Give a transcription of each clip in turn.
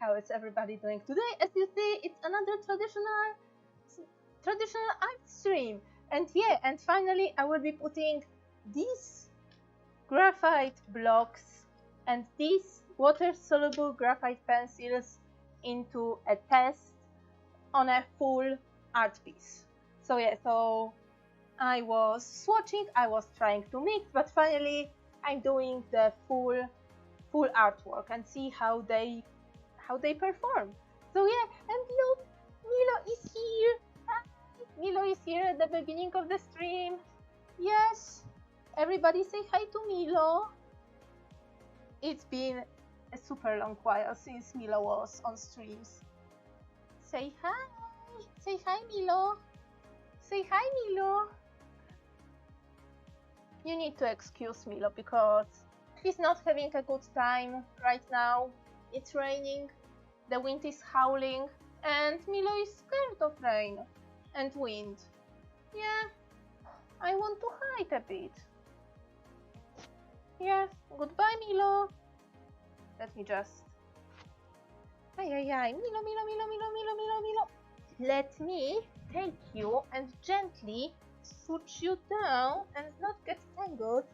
how is everybody doing today? As you see, it's another traditional art stream. And yeah, and finally I will be putting these graphite blocks and these water-soluble graphite pencils into a test on a full art piece. So yeah, so I was swatching, I was trying to mix, but finally I'm doing the full artwork and see how they perform. So yeah, and look, Milo is here. Hi. Milo is here at the beginning of the stream. Yes, everybody say hi to Milo. It's been a super long while since Milo was on streams. Say hi. Say hi, Milo. Say hi, Milo. You need to excuse Milo because he's not having a good time right now. It's raining, the wind is howling, and Milo is scared of rain and wind. Yeah, I want to hide a bit. Yes, goodbye, Milo. Let me just... Milo. Let me take you and gently put you down and not get tangled.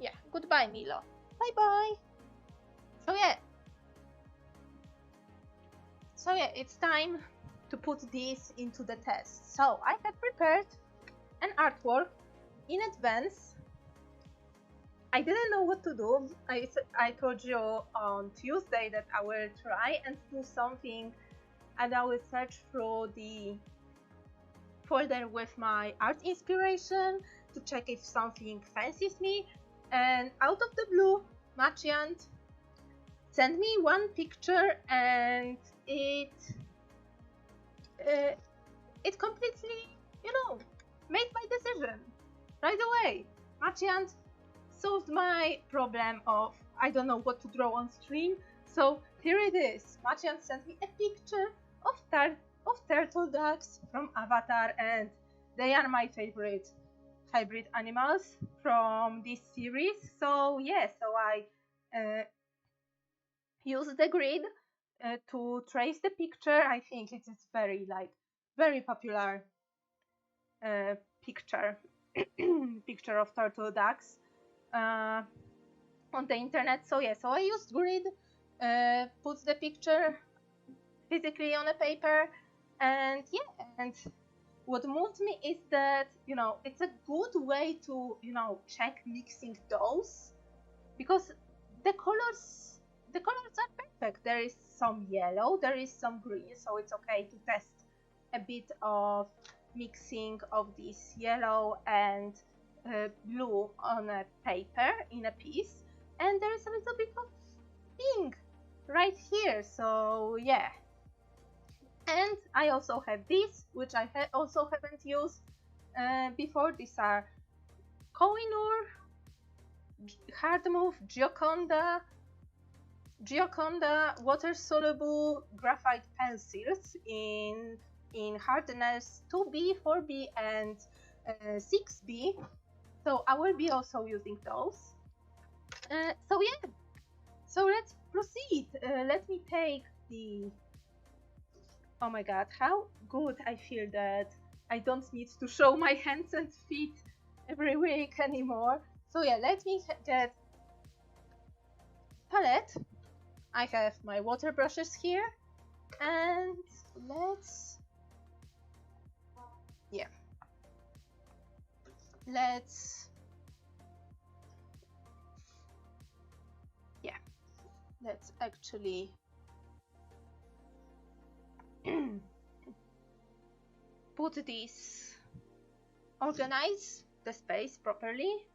Yeah, goodbye, Milo. Bye-bye. So yeah, it's time to put this into the test. So I have prepared an artwork in advance. I didn't know what to do. I told you on Tuesday that I will try and do something, and I will search through the folder with my art inspiration to check if something fancies me. And out of the blue, aaaand sent me one picture, and it completely, made my decision right away. aaaand solved my problem of I don't know what to draw on stream. So here it is. aaaand sent me a picture of turtle ducks from Avatar, and they are my favorite hybrid animals from this series. So yeah, so I used the grid to trace the picture. I think it is very popular picture picture of turtle ducks on the internet. So yeah, so I used grid, put the picture physically on a paper, and yeah, and what moved me is that it's a good way to check mixing those, because the colors are perfect. There is some yellow, there is some green, so it's okay to test a bit of mixing of this yellow and blue on a paper in a piece, and there is a little bit of pink right here. So yeah, and I also have this, which I also haven't used before. These are Kohinoor, Hard Move, Gioconda water-soluble graphite pencils in hardness 2B, 4B, and 6B. So I will be also using those. So yeah, so let's proceed. Let me take the... Oh my god, how good I feel that I don't need to show my hands and feet every week anymore. So yeah, let me get palette. I have my water brushes here, and let's actually put this, organize the space properly,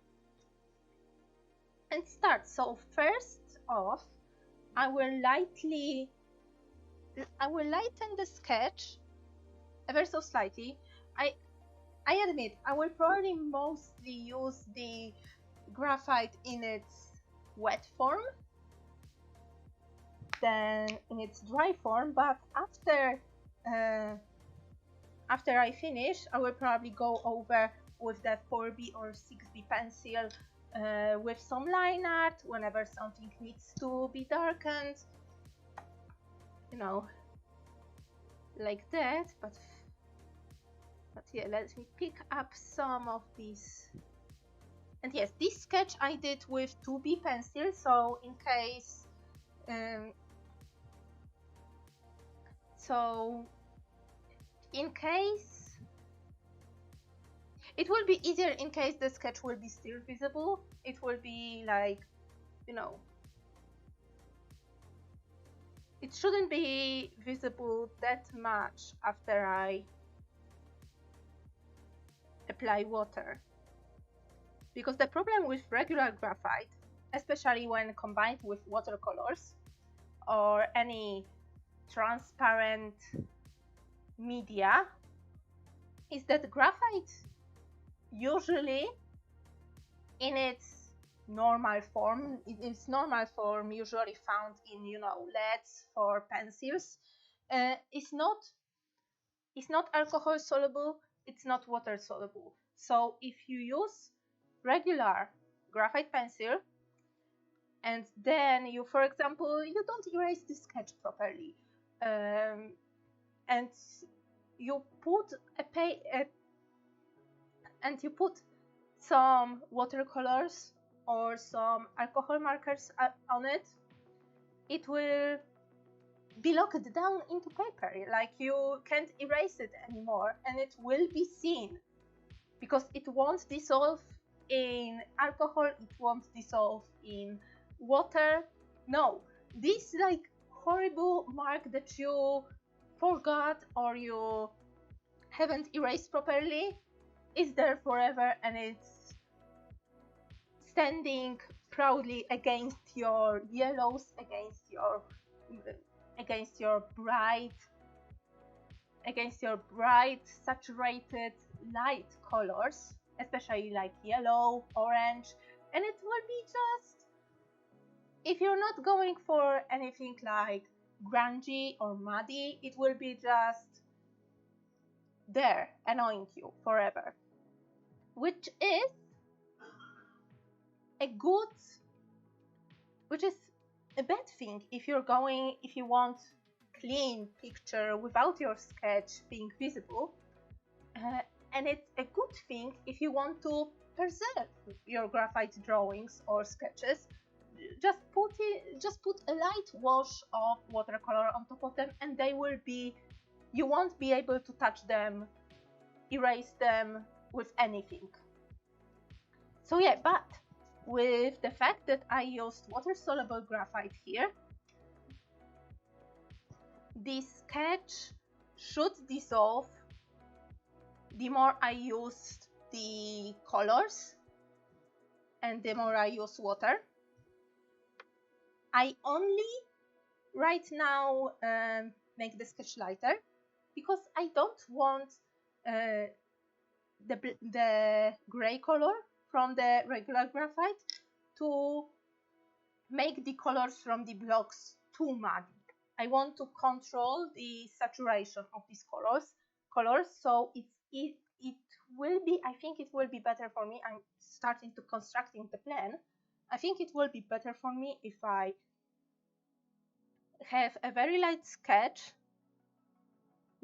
and start. So first off, I will lighten the sketch ever so slightly. I admit I will probably mostly use the graphite in its wet form than in its dry form, but after I finish, I will probably go over with the 4B or 6B pencil with some line art whenever something needs to be darkened. you know, like that, but yeah, let me pick up some of these. And yes, this sketch I did with 2B pencil, so in case it will be easier in case the sketch will be still visible. It will be like, you know, it shouldn't be visible that much after I apply water. Because the problem with regular graphite, especially when combined with watercolors or any transparent media, is that graphite usually in its normal form, usually found in, you know, leads for pencils, is not alcohol soluble, it's not water soluble. So if you use regular graphite pencil and then you, for example, you don't erase the sketch properly, and you put some watercolors or some alcohol markers on it, it will be locked down into paper, like you can't erase it anymore, and it will be seen because it won't dissolve in alcohol, it won't dissolve in water. No, this like horrible mark that you forgot or you haven't erased properly is there forever, and it's standing proudly against your yellows, against your bright saturated light colors, especially like yellow, orange, and it will be just, if you're not going for anything like grungy or muddy, it will be just there annoying you forever, which is a bad thing if you want clean picture without your sketch being visible, and it's a good thing if you want to preserve your graphite drawings or sketches. Just put a light wash of watercolor on top of them, and you won't be able to touch them, erase them with anything. So yeah, but with the fact that I used water-soluble graphite here, this sketch should dissolve the more I use the colors and the more I use water. I only right now make the sketch lighter because I don't want the gray color from the regular graphite to make the colors from the blocks too muddy. I want to control the saturation of these colors, so it will be, I think it will be better for me. I'm starting to constructing the plan. I think it will be better for me if I have a very light sketch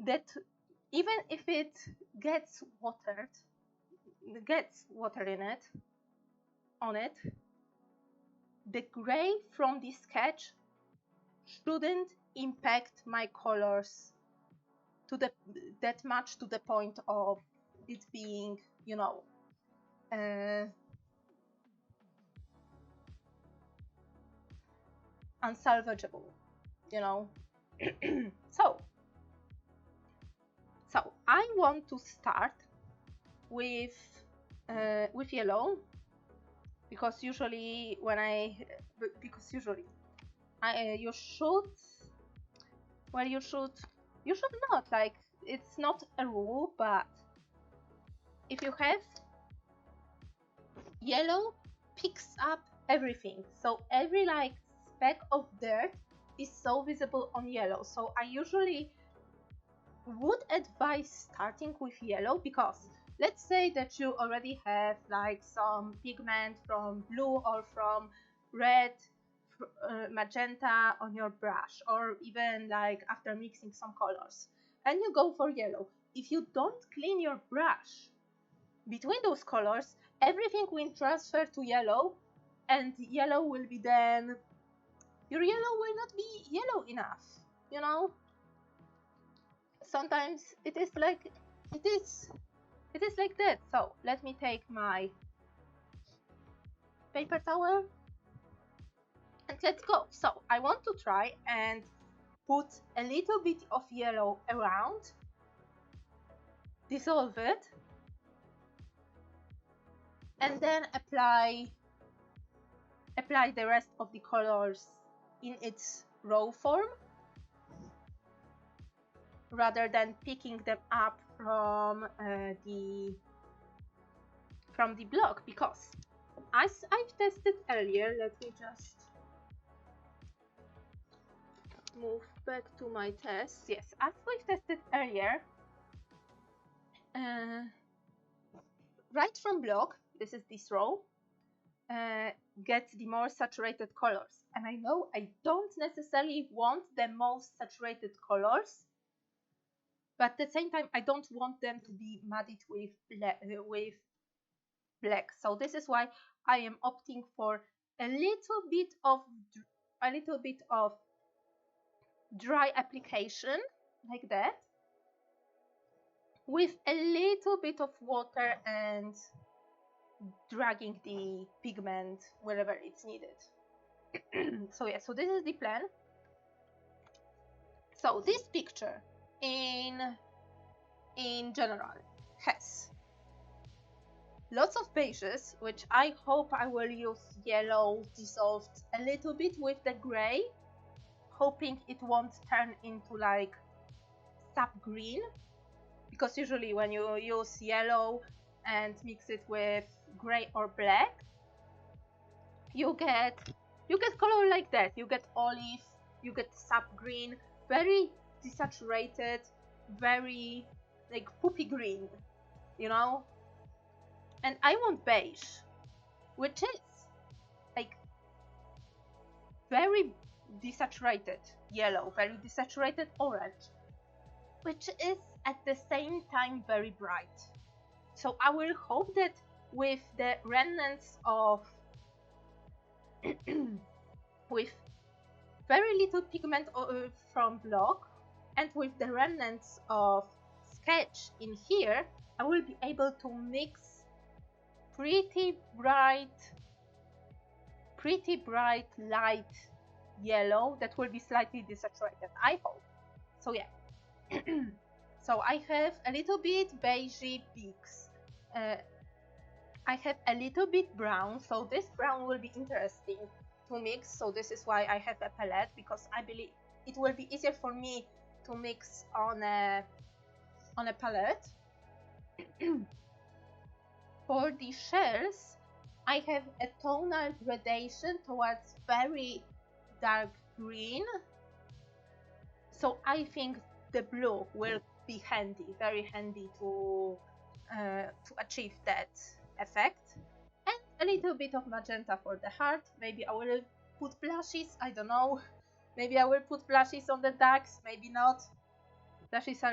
that even if it gets water in it, on it, the gray from the sketch shouldn't impact my colors that much to the point of it being, you know, unsalvageable, you know. So I want to start with yellow, because usually you should not, like, it's not a rule, but if you have yellow picks up everything, so every like speck of dirt is so visible on yellow. So I usually would advise starting with yellow, because let's say that you already have like some pigment from blue or from red magenta on your brush, or even like after mixing some colors, and you go for yellow. If you don't clean your brush between those colors, everything will transfer to yellow, and yellow will be then, your yellow will not be yellow enough, you know. Sometimes it is like that. So let me take my paper towel and let's go. So I want to try and put a little bit of yellow around, dissolve it, and then apply the rest of the colors in its raw form, rather than picking them up from the block, because as I've tested earlier, let me just move back to my tests. Yes, as we've tested earlier, right from block, this is this row, gets the more saturated colors, and I know I don't necessarily want the most saturated colors, but at the same time I don't want them to be muddied with black. So this is why I am opting for a little bit of dry application like that, with a little bit of water and dragging the pigment wherever it's needed. So yeah, so this is the plan. So this picture in general has lots of beiges, which I hope I will use yellow dissolved a little bit with the gray, hoping it won't turn into like sap green, because usually when you use yellow and mix it with gray or black, you get color like that. You get olive, you get sap green, very desaturated, very like poopy green, you know. And I want beige, which is like very desaturated yellow, very desaturated orange, which is at the same time very bright. So I will hope that with the remnants of with very little pigment from block, and with the remnants of sketch in here, I will be able to mix pretty bright light yellow that will be slightly desaturated, I hope. So yeah. So I have a little bit beigey peaks. I have a little bit brown, so this brown will be interesting to mix. So this is why I have a palette, because I believe it will be easier for me to mix on a palette. For the shells, I have a tonal gradation towards very dark green, so I think the blue will be handy, very handy to achieve that effect. And a little bit of magenta for the heart. Maybe I will put blushes, I don't know. Maybe I will put blushes on the ducks, maybe not. Blushes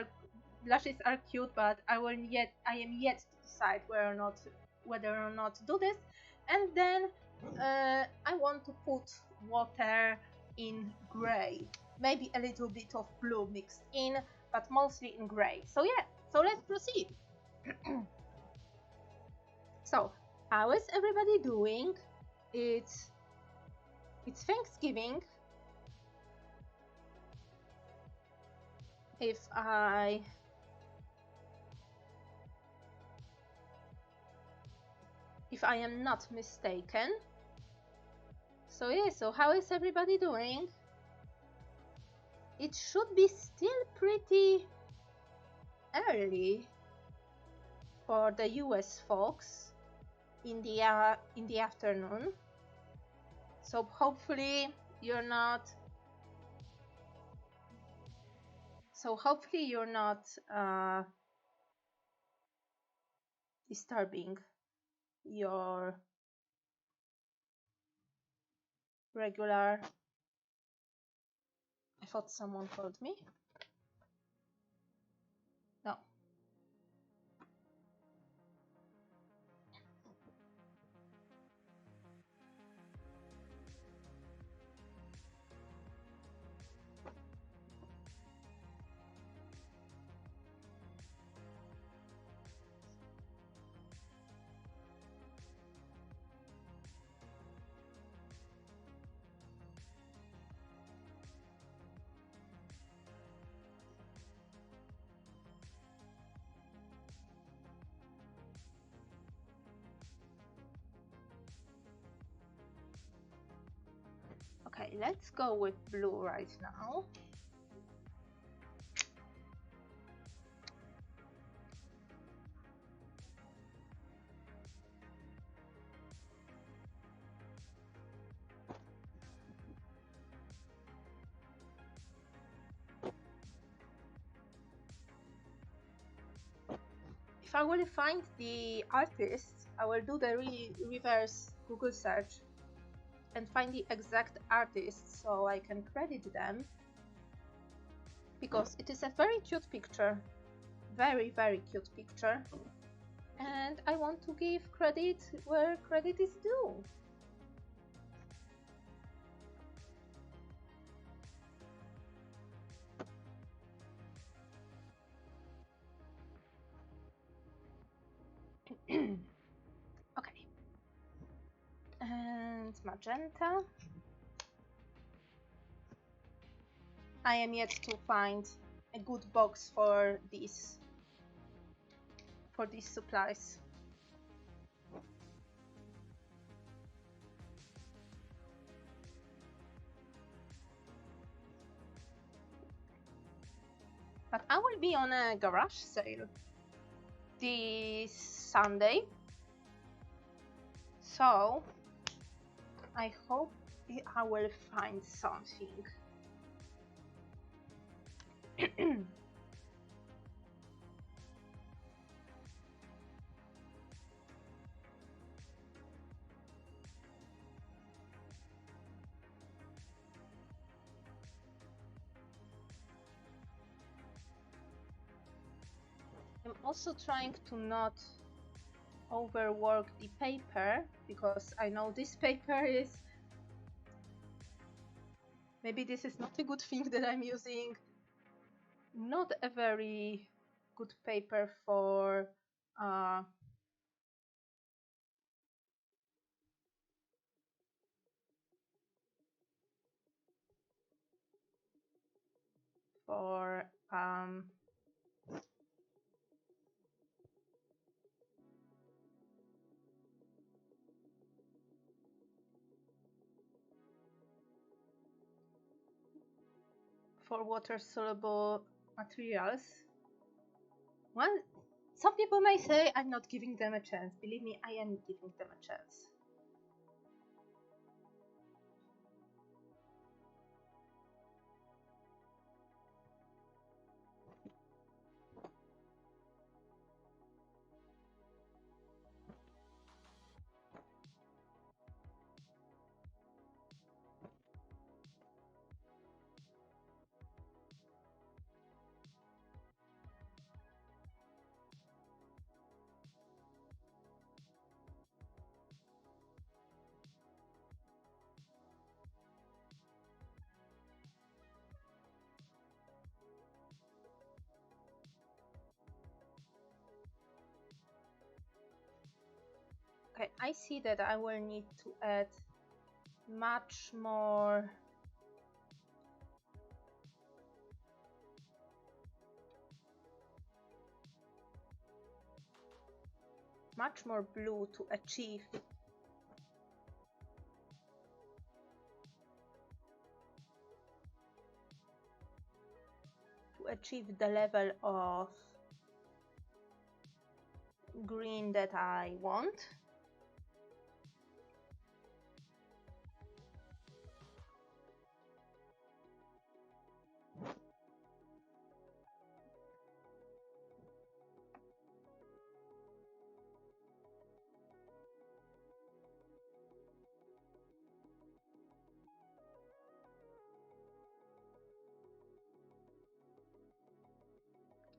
are cute, but I am yet to decide whether or not to do this. And then I want to put water in gray, maybe a little bit of blue mixed in, but mostly in gray. So yeah, so let's proceed. So how is everybody doing? It's Thanksgiving. If I am not mistaken. So yeah, so how is everybody doing? It should be still pretty early for the US folks in the afternoon. So hopefully you're not disturbing your regular. I thought someone called me. No. Okay, let's go with blue right now. If I will find the artist, I will do the reverse Google search and find the exact artist so I can credit them, because it is a very cute picture, very cute picture, and I want to give credit where credit is due. Okay, and magenta. I am yet to find a good box for these supplies. But I will be on a garage sale this Sunday, so I hope I will find something. I'm also trying to not overwork the paper, because I know this paper is, maybe this is not a good thing that I'm using, not a very good paper for water soluble materials. Some people may say I'm not giving them a chance. Believe me, I am giving them a chance. Okay, I see that I will need to add much more blue to achieve the level of green that I want.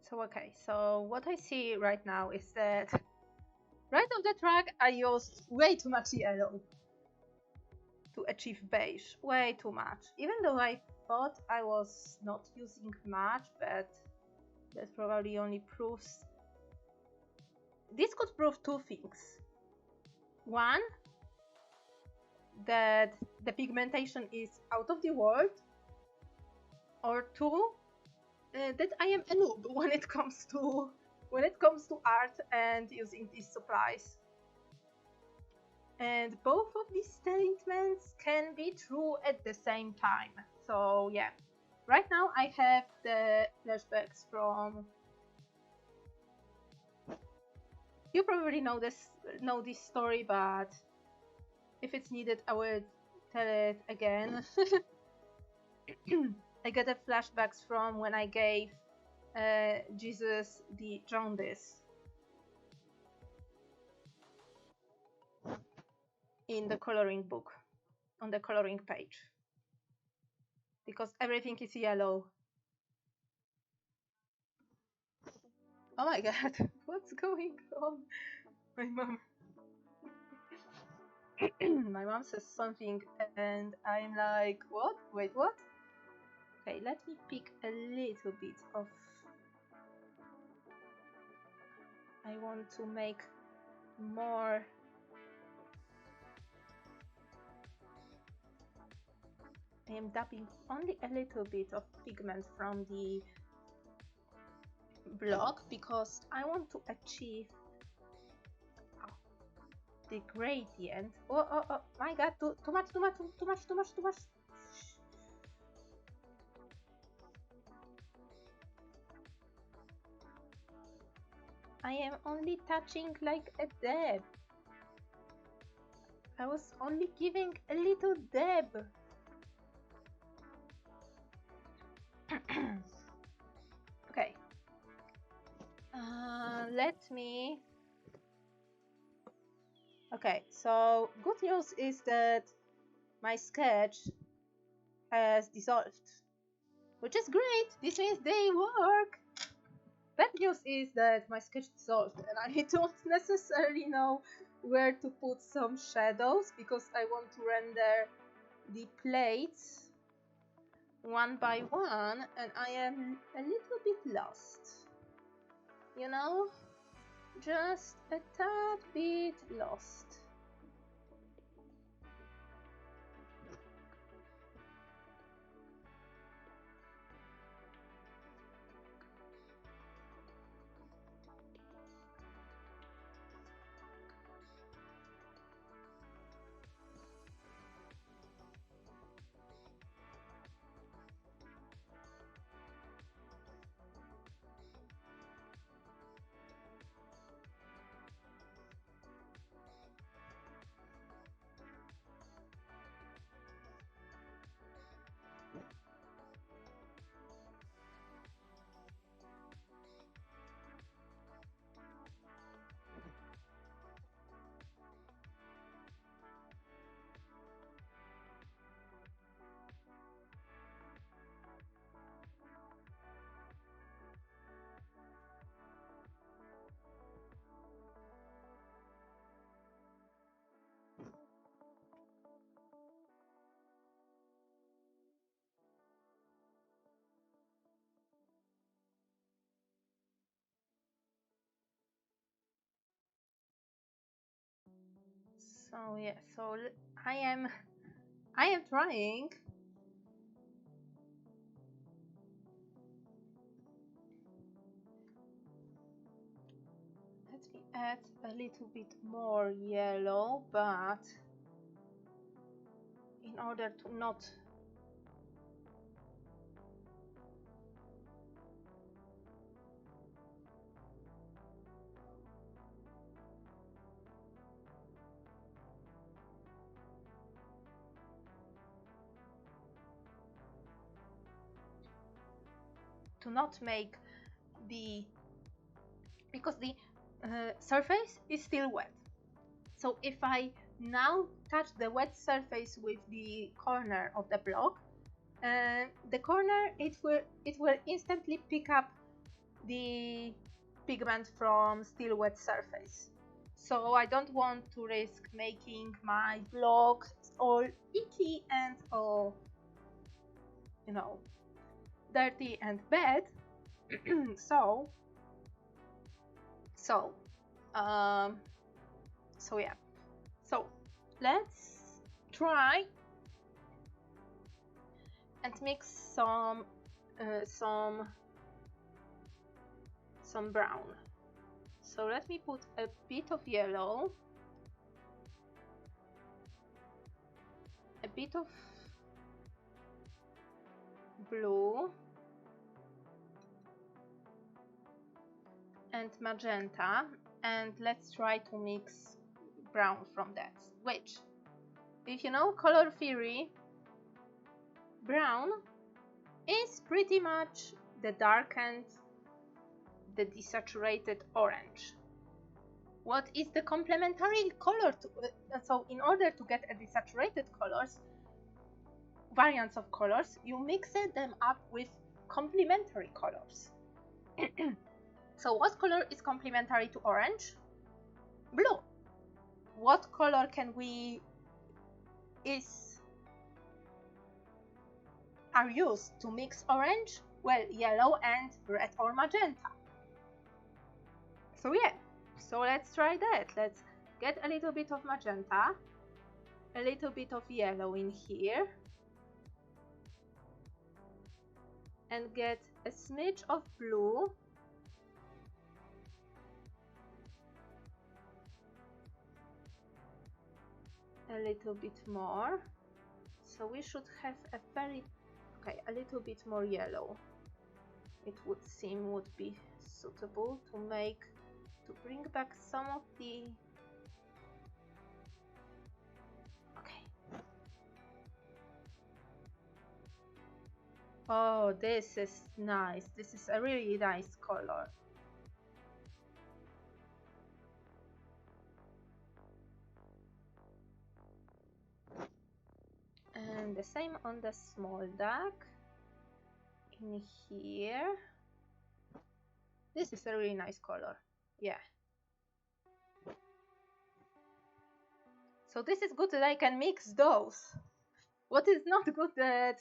So okay, so what I see right now is that right on the track I used way too much yellow to achieve beige, way too much. Even though I thought I was not using much, but that probably only proves... This could prove two things. One, that the pigmentation is out of the world, or two, that I am a noob when it comes to art and using these supplies. And both of these statements can be true at the same time. So yeah, right now I have the flashbacks from... You probably know this story, but if it's needed, I will tell it again. I get the flashbacks from when I gave Jesus the jaundice in the coloring book, on the coloring page, because everything is yellow. Oh my god, what's going on? My mom. My mom says something and I'm like, what? Wait, what? Okay, let me pick a little bit of... I want to make more... I am dabbing only a little bit of pigment from the block because I want to achieve the gradient. Oh my god, too much. I am only touching like a dab. I was only giving a little dab. Okay. Let me... Okay, so good news is that my sketch has dissolved, which is great. This means they work. Bad news is that my sketch dissolved and I don't necessarily know where to put some shadows because I want to render the plates one by one and I am a little bit lost. You know? Just a tad bit lost. So yeah, so I am trying. Let me add a little bit more yellow, but in order to not... make the... because the surface is still wet. So if I now touch the wet surface with the corner of the block, the corner, it will instantly pick up the pigment from still wet surface. So I don't want to risk making my block all icky and all, you know, dirty and bad. so yeah. So let's try and mix some brown. So let me put a bit of yellow, a bit of blue, and magenta, and let's try to mix brown from that. Which, if you know color theory, brown is pretty much the darkened, the desaturated orange. What is the complementary color to so in order to get a desaturated colors, variants of colors, you mix them up with complementary colors. So what color is complementary to orange? Blue. What color are used to mix orange? Well, yellow and red or magenta. So yeah, so let's try that. Let's get a little bit of magenta, a little bit of yellow in here, and get a smidge of blue, a little bit more. So we should have a little bit more yellow. It would seem would be suitable to bring back some of the. Okay. Oh, this is nice. This is a really nice color. And the same on the small duck in here. This is a really nice color. Yeah. So this is good that I can mix those. What is not good that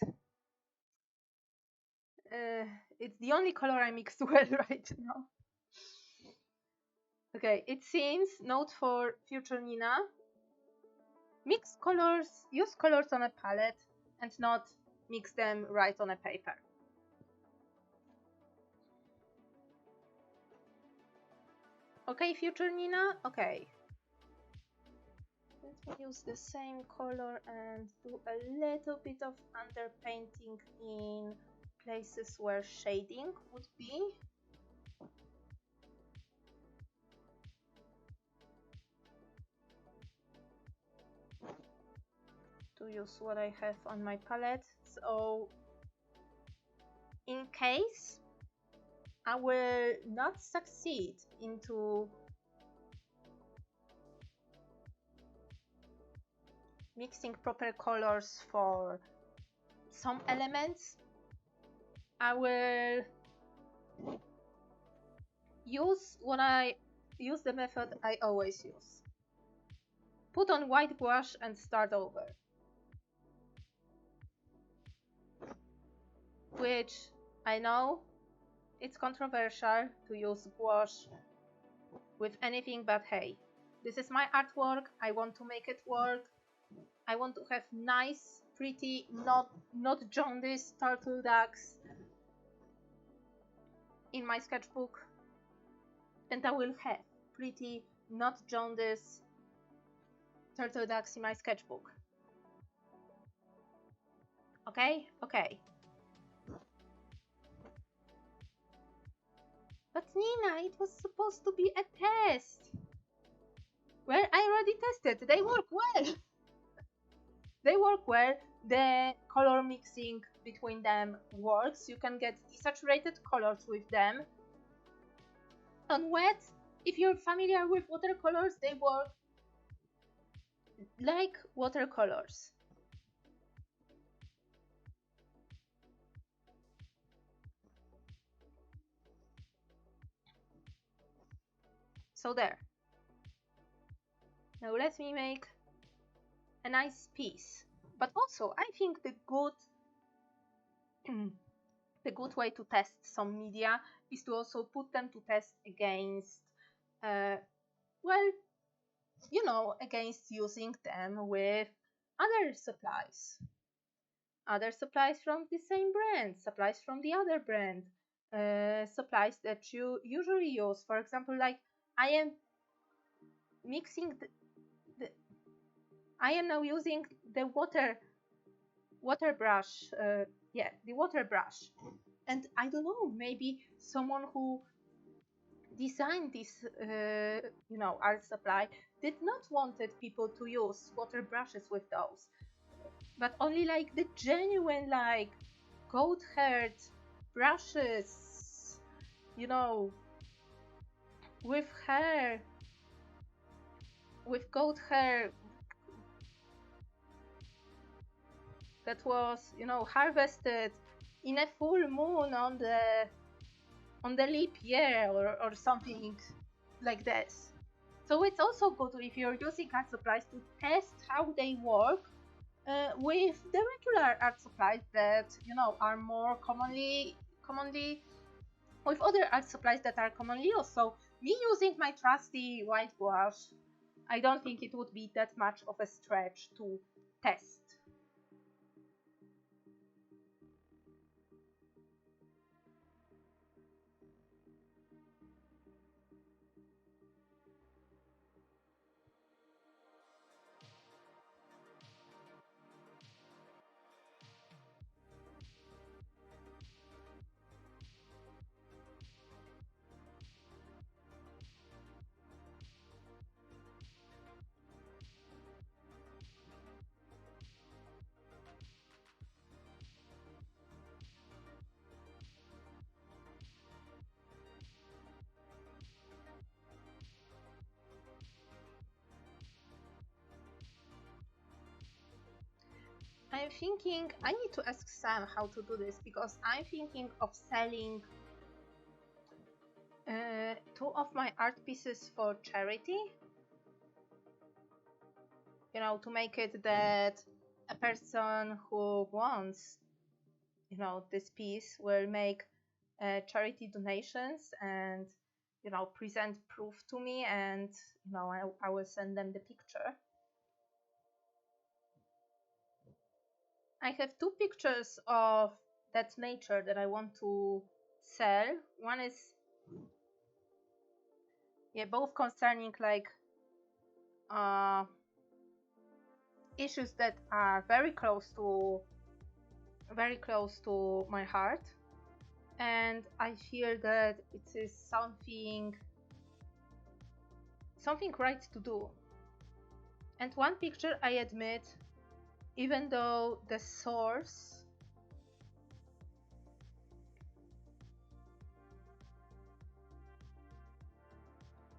it's the only color I mix well right now. Okay, it seems, note for future Nina, mix colors, use colors on a palette and not mix them right on a paper. Okay, future Nina, okay. Let me use the same color and do a little bit of underpainting in places where shading would be. To use what I have on my palette. So in case I will not succeed into mixing proper colors for some elements, I will use the method I always use. Put on white gouache and start over. Which I know it's controversial to use gouache with anything, but hey, this is my artwork. I want to make it work. I want to have nice, pretty, not jaundiced turtle ducks in my sketchbook, and I will have pretty, not jaundiced turtle ducks in my sketchbook. Okay? Okay. But Nina, it was supposed to be a test. Well, I already tested. They work well. They work well. The color mixing between them works. You can get desaturated colors with them. On wet, if you're familiar with watercolors, they work like watercolors. So there. Now let me make a nice piece. But also, I think the good the good way to test some media is to also put them to test against, well, you know, against using them with other supplies. Other supplies from the same brand, supplies from the other brand, supplies that you usually use. For example, like I am mixing I am now using the water brush, yeah, the water brush. And I don't know, maybe someone who designed this, you know, art supply did not wanted people to use water brushes with those, but only like the genuine, like goat-haired brushes, you know, with hair, with goat hair that was, you know, harvested in a full moon on the leap year or something like this. So it's also good if you're using art supplies to test how they work with the regular art supplies that, you know, are more commonly with other art supplies that are commonly used. So me using my trusty white gouache, I don't think it would be that much of a stretch to test. I'm thinking I need to ask Sam how to do this, because I'm thinking of selling 2 of my art pieces for charity. You know, to make it that a person who wants, you know, this piece will make charity donations and, you know, present proof to me, and, you know, I will send them the picture. I have 2 pictures of that nature that I want to sell. One is, yeah, both concerning like issues that are very close to my heart, and I feel that it is something right to do. And one picture, I admit, even though the source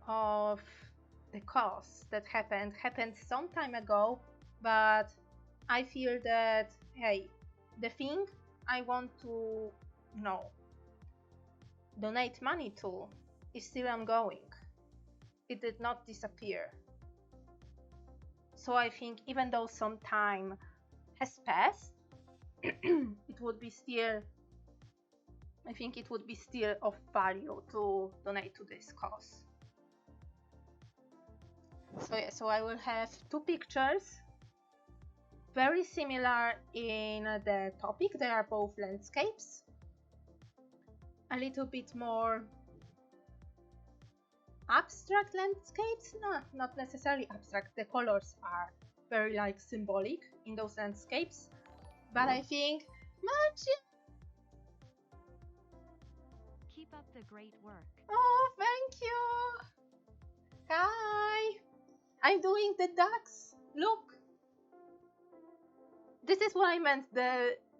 of the cause that happened some time ago, but I feel that, hey, the thing I want to, you know, donate money to is still ongoing. It did not disappear. So I think even though some time has passed, it would be still, I think it would be still of value to donate to this cause. So yeah, so I will have 2 pictures, very similar in the topic. They are both landscapes, a little bit more abstract landscapes. No, not necessarily abstract. The colors are very like symbolic in those landscapes, but I think Keep up the great work. Oh, thank you. Hi. I'm doing the ducks. Look. This is what I meant.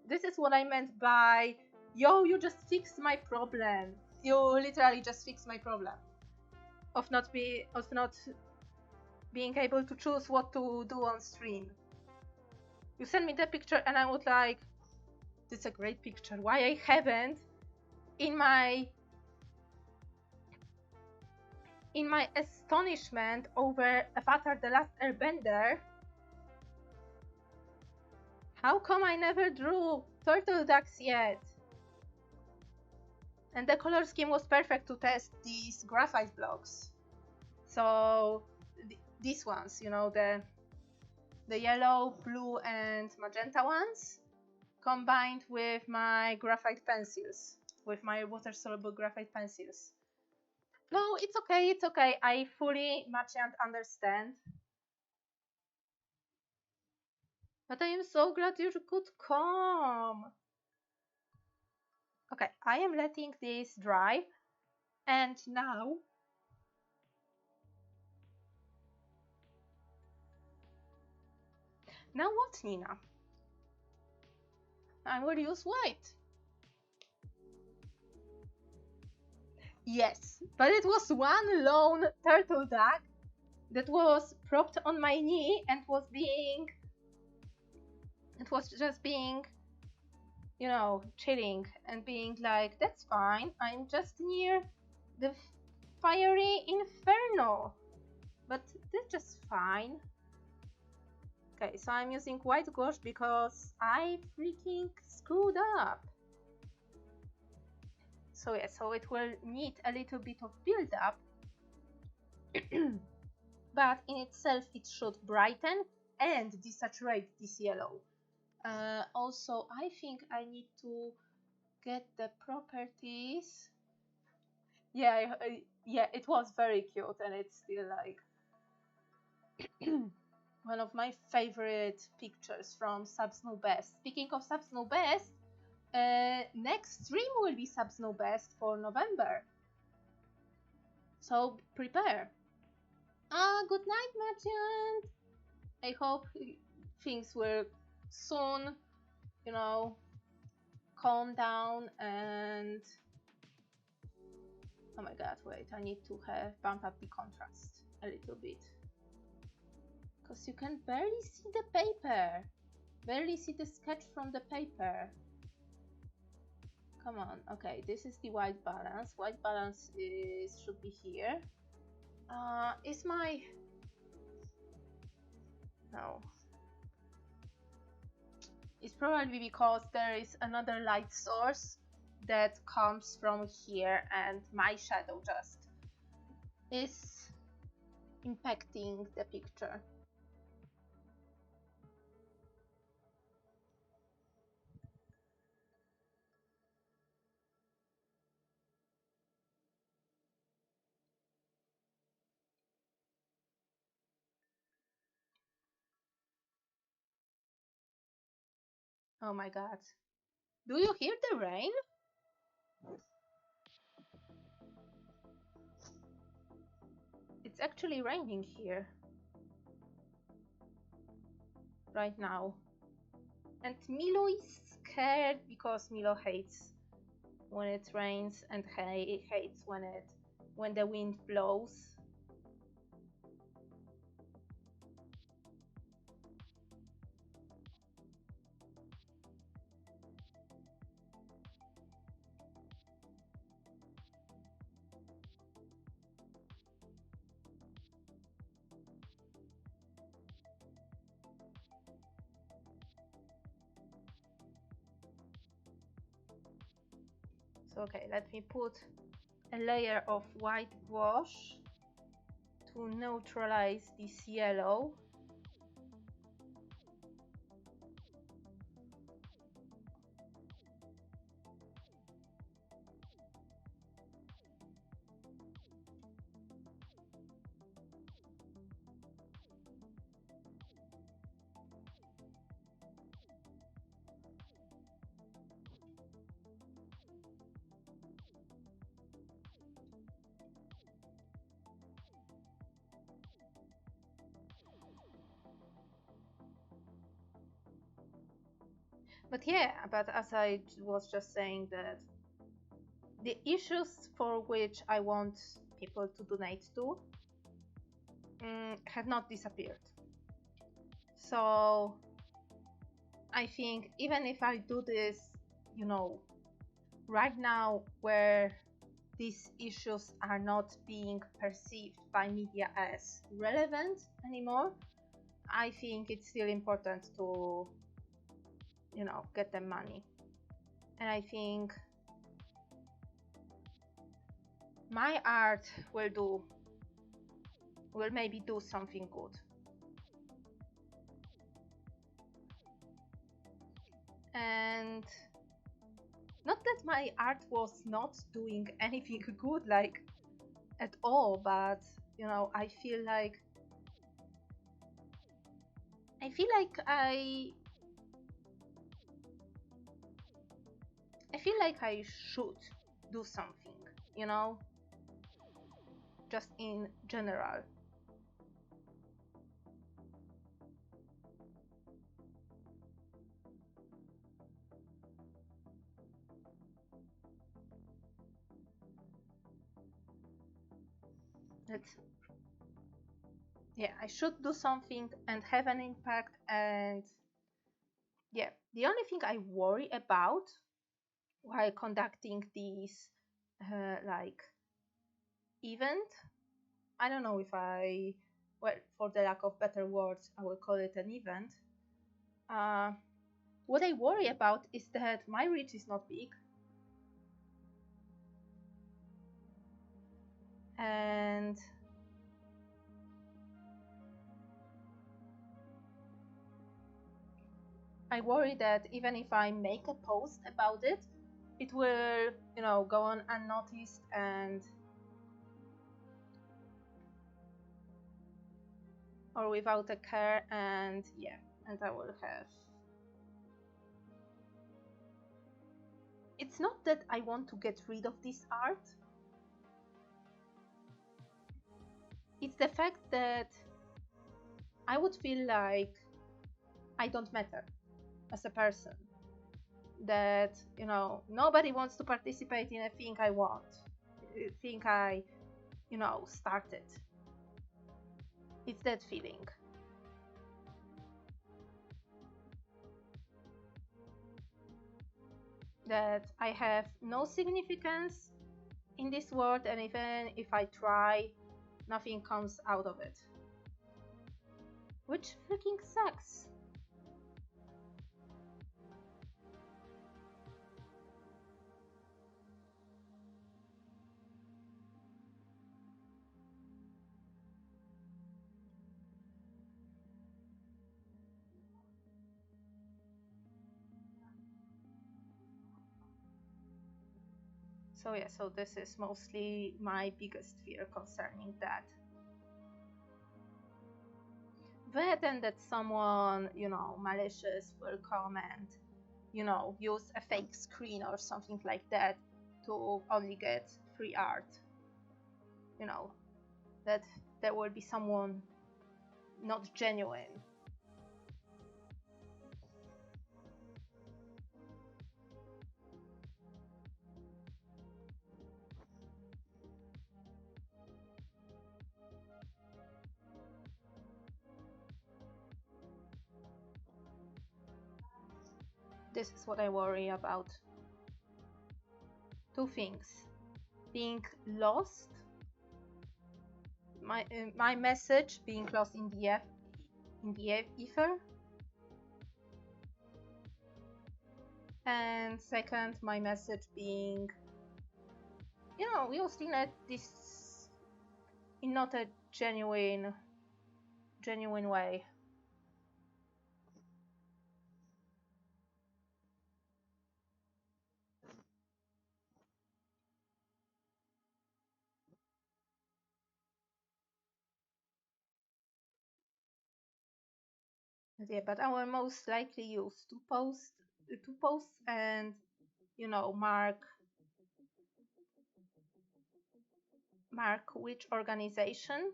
This is what I meant by, yo, you just fixed my problem. You literally just fixed my problem of not being able to choose what to do on stream. You sent me the picture and I was like, this is a great picture. Why I haven't in my in my astonishment over Avatar: The Last Airbender, how come I never drew turtle ducks yet? And the color scheme was perfect to test these graphite blocks. So these ones, you know, the yellow, blue and magenta ones, combined with my graphite pencils, with my water-soluble graphite pencils. No, it's okay, it's okay. I fully match and understand. But I am so glad you could come. Okay, I am letting this dry. And now what, Nina? I will use white. Yes, but it was one lone turtle duck that was propped on my knee and was just being, you know, chilling and being like, that's fine, I'm just near the fiery inferno. But that's just fine. Okay, so I'm using white gouache because I freaking screwed up. So yeah, so it will need a little bit of build up. But in itself it should brighten and desaturate this yellow. Also, I think I need to get the properties. Yeah, yeah, it was very cute and it's still like one of my favorite pictures from Subsnow Best. Speaking of Subsnow Best, next stream will be Subsnow Best for November. So prepare. Good night, merchant. I hope things will soon, you know, calm down and... Oh my god, wait, I need to bump up the contrast a little bit. Because you can barely see the paper. Barely see the sketch from the paper. Come on, okay, this is the white balance. White balance should be here. Is my... No. It's probably because there is another light source that comes from here and my shadow just is impacting the picture. Oh my god. Do you hear the rain? It's actually raining here. Right now. And Milo is scared because Milo hates when it rains and hates when the wind blows. So okay, let me put a layer of white wash to neutralize this yellow. But yeah, but as I was just saying, that the issues for which I want people to donate to have not disappeared. So I think even if I do this, you know, right now where these issues are not being perceived by media as relevant anymore, I think it's still important to, you know, get them money. And I think my art will maybe do something good. And not that my art was not doing anything good, like, at all, but, you know, I feel like I feel like I should do something, you know, just in general. That, yeah, I should do something and have an impact. And yeah, the only thing I worry about while conducting these like event, I don't know if well, for the lack of better words, I will call it an event. What I worry about is that my reach is not big, and I worry that even if I make a post about it, it will, you know, go on unnoticed and or without a care, and yeah, and I will have. It's not that I want to get rid of this art. It's the fact that I would feel like I don't matter as a person. That, you know, nobody wants to participate in a thing I want, a thing I, you know, started. It's that feeling. That I have no significance in this world, and even if I try, nothing comes out of it. Which freaking sucks. So yeah, so this is mostly my biggest fear concerning that. Then that someone, you know, malicious will come and, you know, use a fake screen or something like that to only get free art. You know, that there will be someone not genuine. This is what I worry about. Two things: being lost, my message being lost in the ether, and second, my message being, you know, used in not a genuine way. Yeah, but I will most likely use two posts and, you know, mark which organization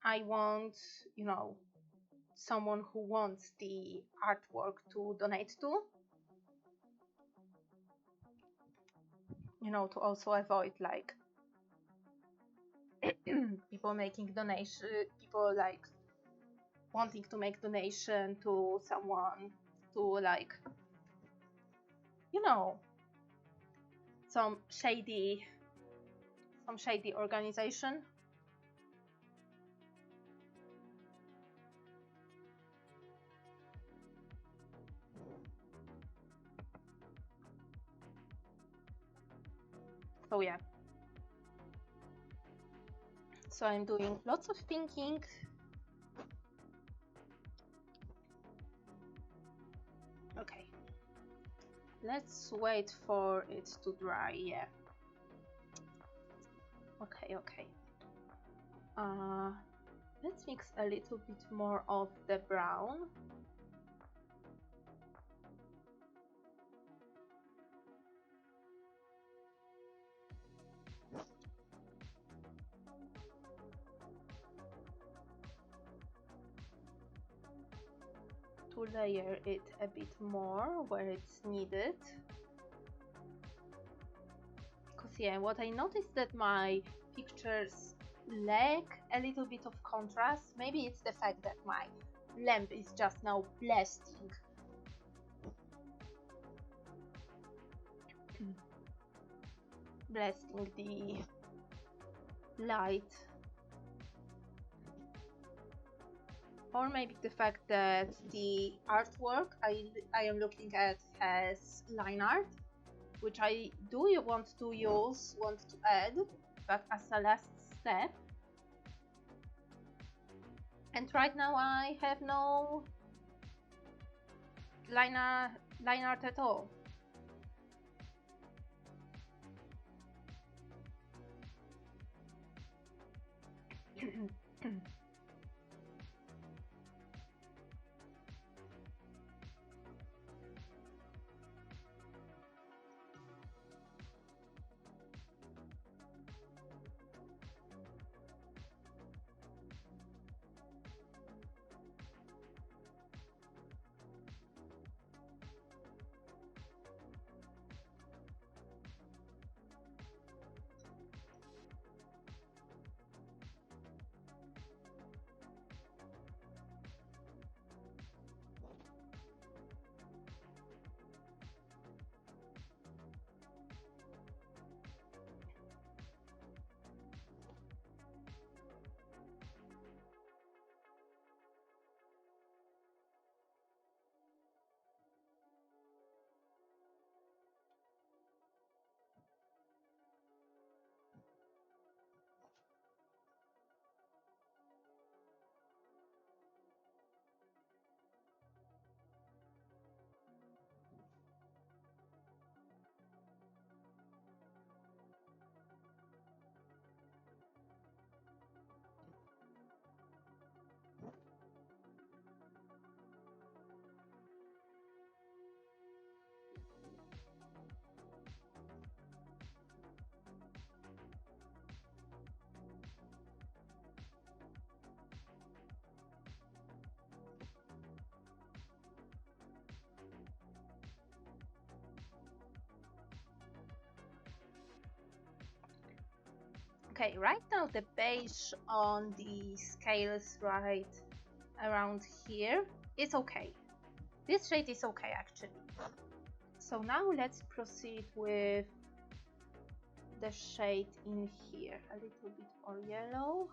I want, you know, someone who wants the artwork to donate to, you know, to also avoid like people making people like wanting to make donation to someone, to like, you know, some shady some shady organization. So yeah. So I'm doing lots of thinking. Okay. Let's wait for it to dry, yeah. Okay, okay. Let's mix a little bit more of the brown. To layer it a bit more where it's needed. Because yeah, what I noticed that my pictures lack a little bit of contrast. Maybe it's the fact that my lamp is just now blasting the light, or maybe the fact that the artwork I am looking at has line art, which I do want to add, but as a last step. And right now I have no line art at all. Okay, right now the beige on the scales right around here is okay. This shade is okay actually. So now let's proceed with the shade in here. A little bit more yellow.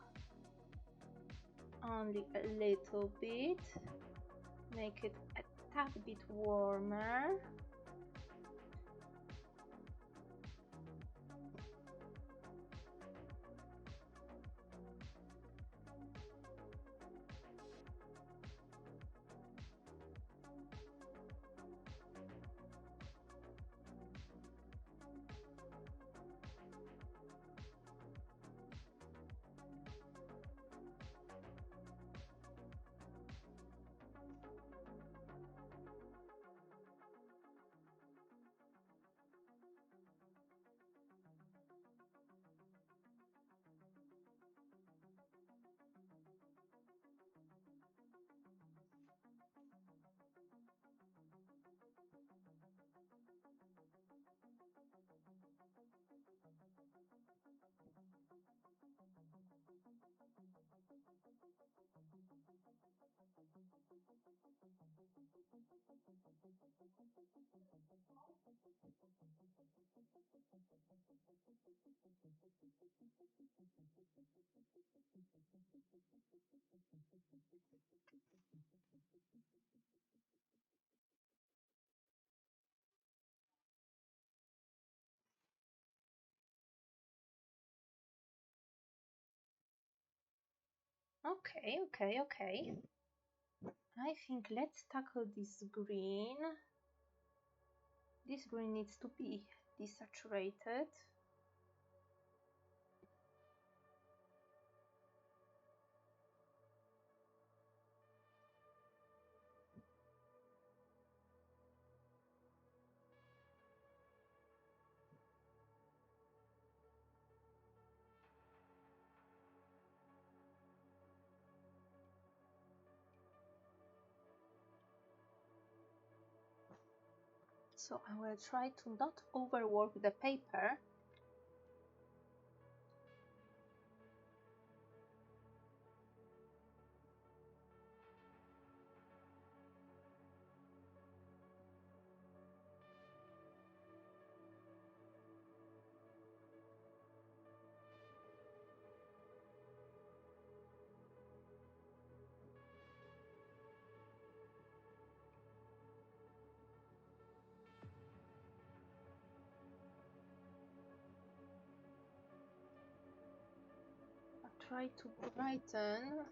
Only a little bit. Make it a tad bit warmer. Okay, okay, okay. I think let's tackle this green. This green needs to be desaturated. So I will try to not overwork the paper. I'll try to brighten.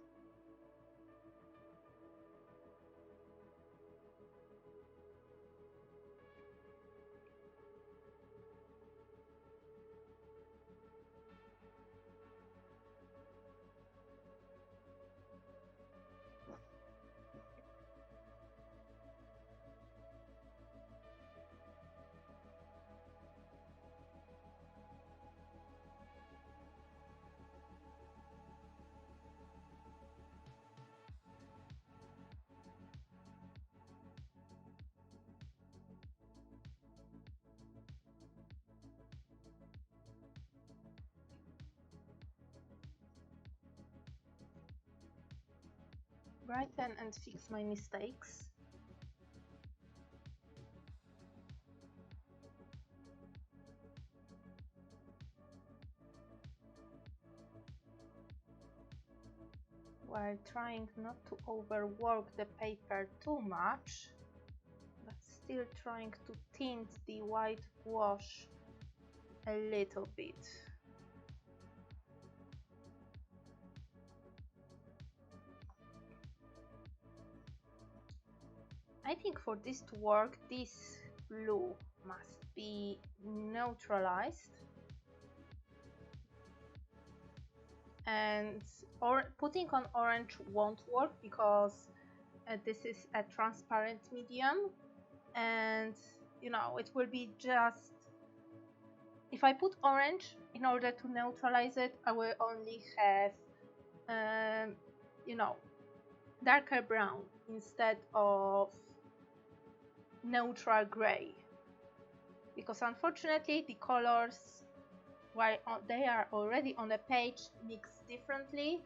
Brighten and fix my mistakes. While trying not to overwork the paper too much, but still trying to tint the white gouache a little bit. I think for this to work, this blue must be neutralized, and putting on orange won't work because this is a transparent medium, and you know, it will be just, if I put orange in order to neutralize it, I will only have you know, darker brown instead of neutral gray, because unfortunately the colors, while they are already on the page, mix differently.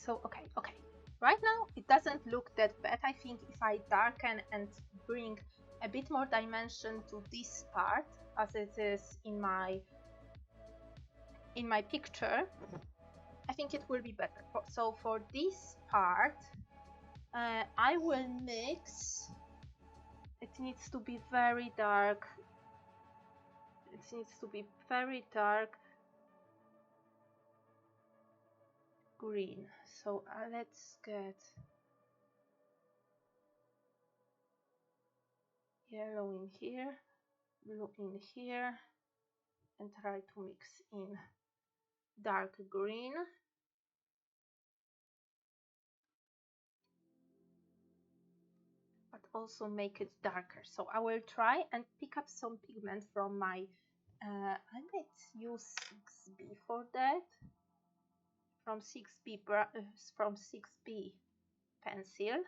So okay, right now it doesn't look that bad. I think if I darken and bring a bit more dimension to this part as it is in my picture, I think it will be better. So for this part, I will mix. It needs to be very dark. It needs to be very dark green. So let's get yellow in here, blue in here, and try to mix in dark green. But also make it darker. So I will try and pick up some pigment from my, I might use 6B for that. from 6B pencil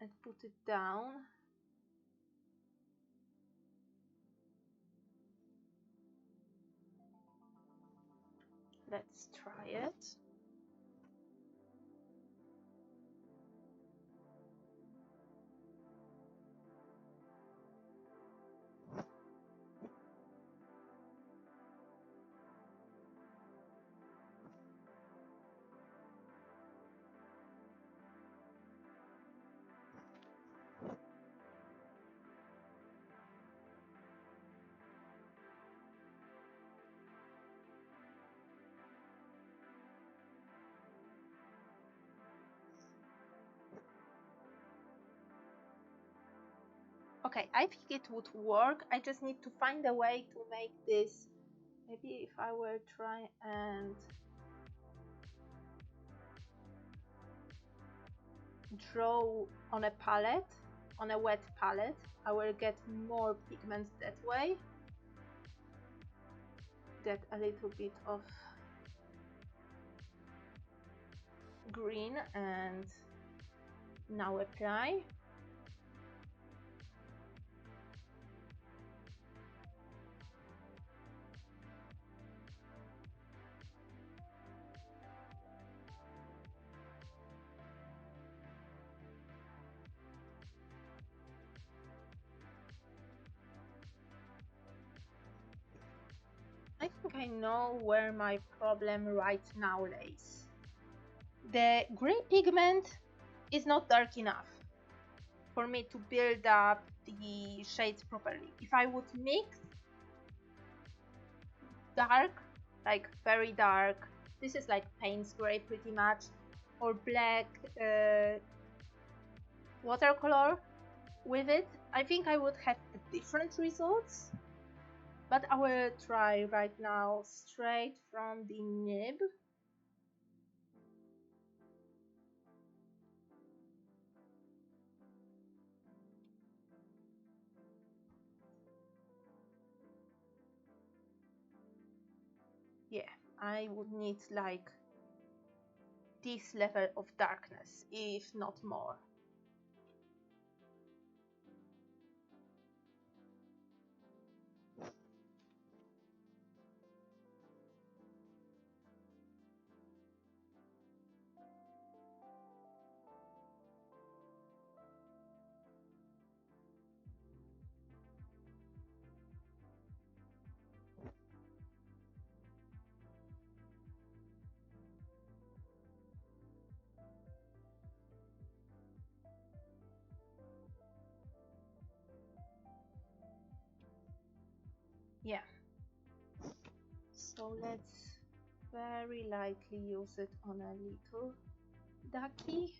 and put it down. Let's try it. Okay, I think it would work. I just need to find a way to make this. Maybe if I will try and draw on a palette, on a wet palette, I will get more pigment that way. Get a little bit of green and now apply. I think I know where my problem right now lays. The grey pigment is not dark enough for me to build up the shades properly. If I would mix dark, like very dark, this is like Payne's grey pretty much, or black watercolor with it, I think I would have different results. But I will try right now straight from the nib. Yeah, I would need like this level of darkness, if not more. Yeah. So let's very lightly use it on a little ducky.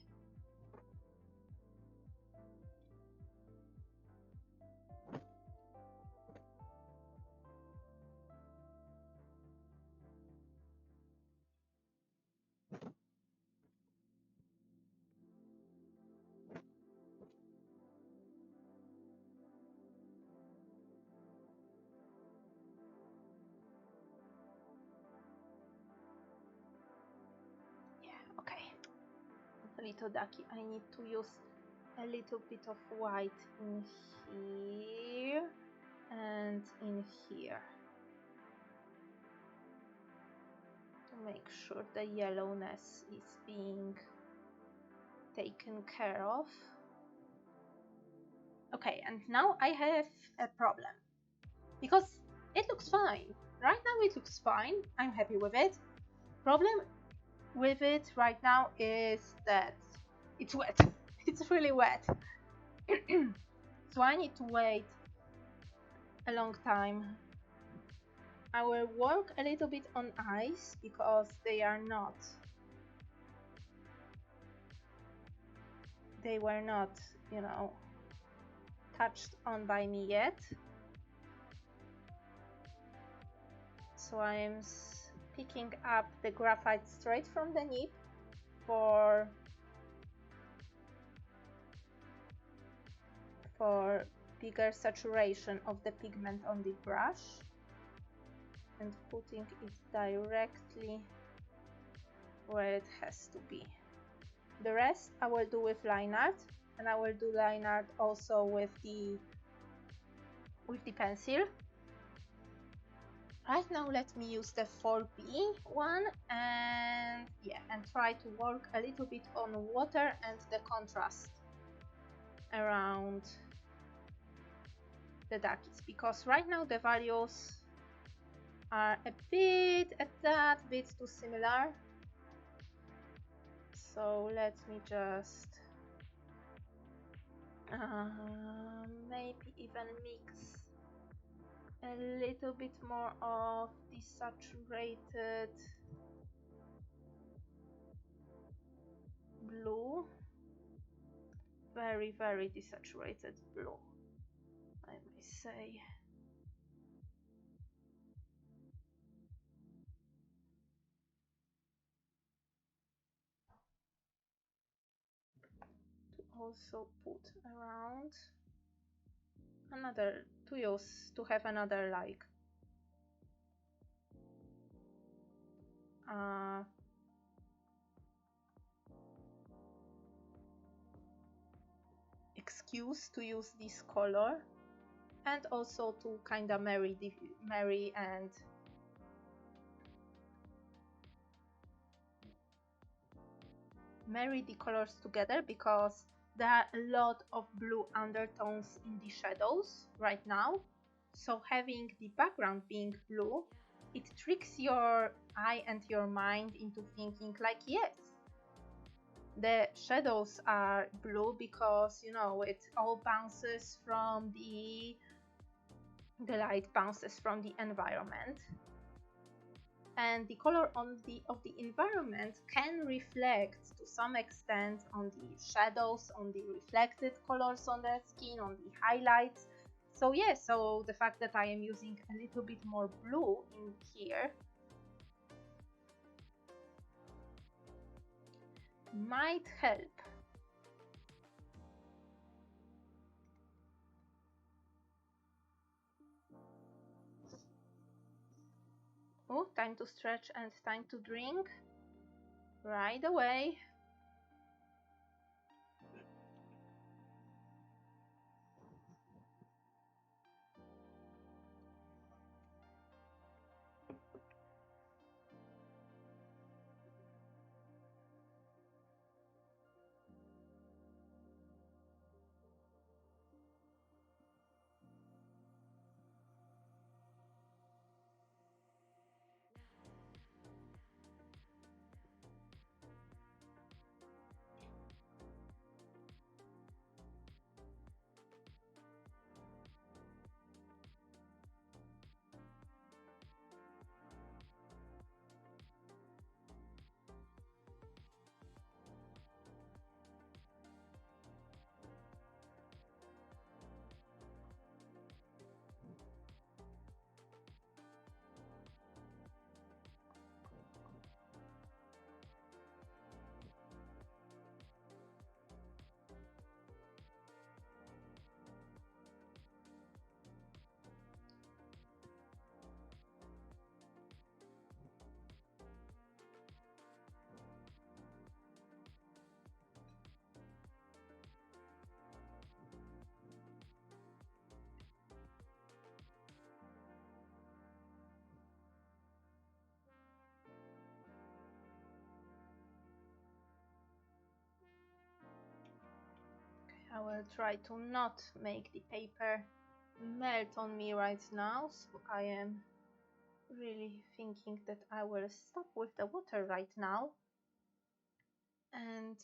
Okay, little ducky. I need to use a little bit of white in here and in here to make sure the yellowness is being taken care of. Okay, and now I have a problem because it looks fine. Right now it looks fine. I'm happy with it. Problem with it right now is that it's wet. It's really wet. So I need to wait a long time. I will work a little bit on ice because they were not, you know, touched on by me yet. So I'm picking up the graphite straight from the nib for bigger saturation of the pigment on the brush. and putting it directly where it has to be. The rest I will do with line art, and I will do line art also with the pencil. Right now let me use the 4B one and try to work a little bit on water and the contrast around the duckies, because right now the values are a tad bit too similar. So let me just maybe even mix a little bit more of desaturated blue, very desaturated blue, I may say. To also put around another, to have another like excuse to use this color, and also to kind of marry the colors together, because there are a lot of blue undertones in the shadows right now. So having the background being blue, it tricks your eye and your mind into thinking like, yes, the shadows are blue because, you know, it all bounces from the light bounces from the environment, and the color of the environment can reflect to some extent on the shadows, on the reflected colors on the skin, on the highlights. So yeah, so the fact that I am using a little bit more blue in here might help. Oh, time to stretch and time to drink right away. I will try to not make the paper melt on me right now, so I am really thinking that I will stop with the water right now and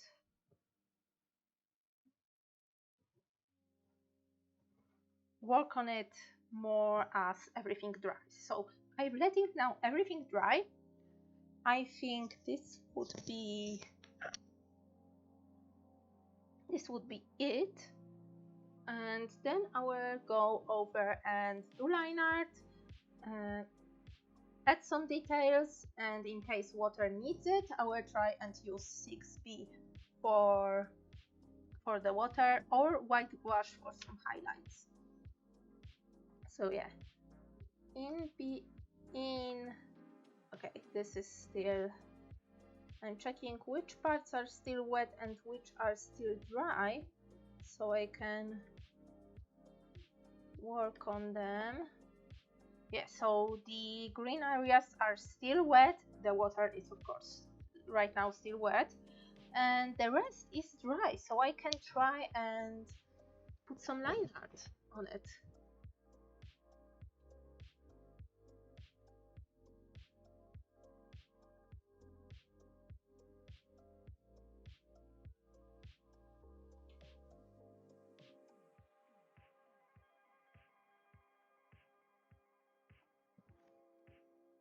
work on it more as everything dries. So I'm letting now everything dry. I think this would be it, and then I will go over and do line art, add some details, and in case water needs it, I will try and use 6B for the water, or white gouache for some highlights. So yeah, in B in, okay, this is still, I'm checking which parts are still wet and which are still dry, so I can work on them. Yeah, so the green areas are still wet, the water is of course right now still wet, and the rest is dry, so I can try and put some line art on it.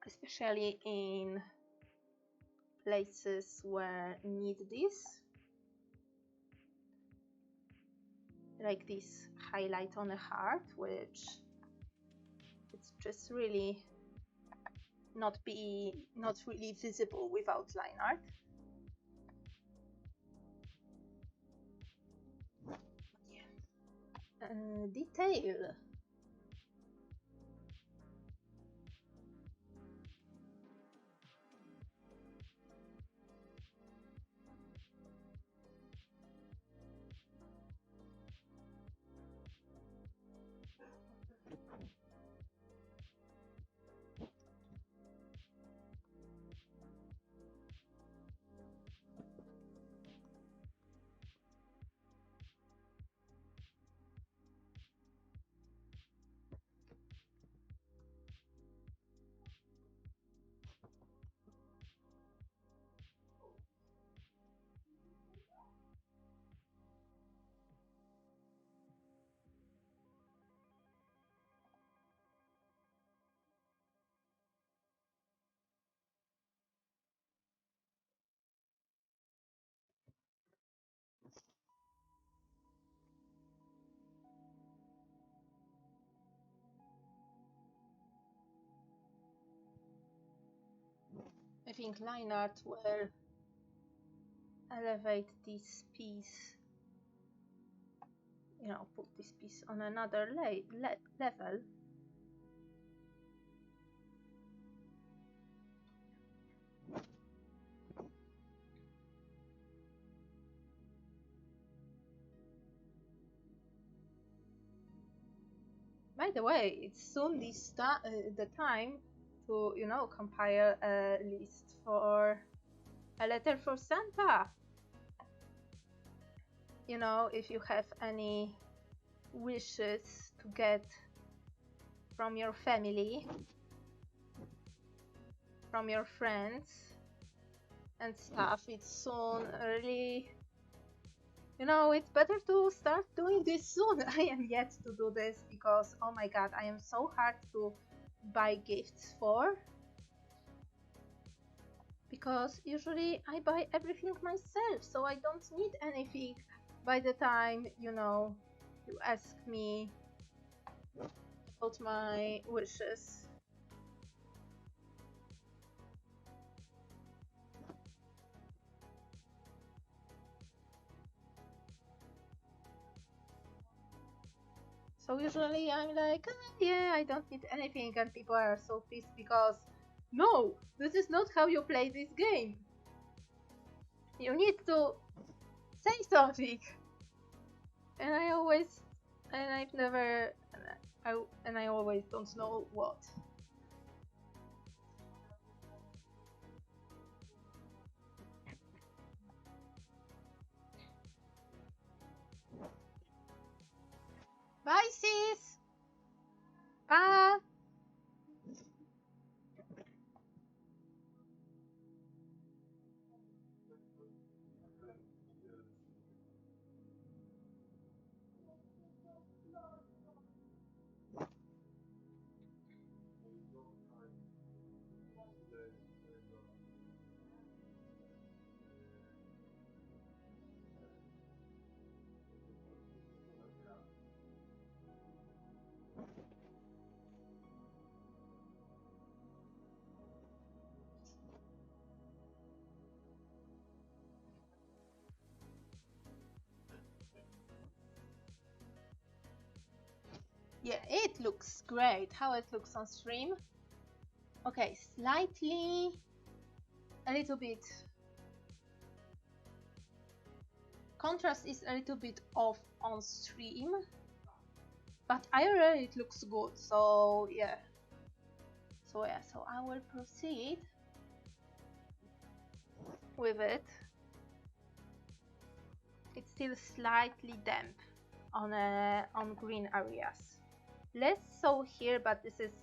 Especially in places where need this, like this highlight on a heart, which it's just really not really visible without line art. Yeah. Detail. I think line art will elevate this piece, you know, put this piece on another level. By the way, it's soon the time to, you know, compile a list for a letter for Santa. You know, if you have any wishes to get from your family, from your friends and stuff, it's soon really, you know, it's better to start doing this soon. I am yet to do this because, oh my god, I am so hard to buy gifts for. Because usually I buy everything myself, so I don't need anything by the time, you know, you ask me about my wishes. So usually I'm like, yeah, I don't need anything, and people are so pissed because, no, this is not how you play this game. You need to say something. And I always, and I've never, and I always don't know what. Bye, sis! Bye! Yeah, it looks great. How it looks on stream. Okay, slightly, a little bit. Contrast is a little bit off on stream, but IRL it looks good. So yeah. So I will proceed with it. It's still slightly damp on green areas. Less so here, but this is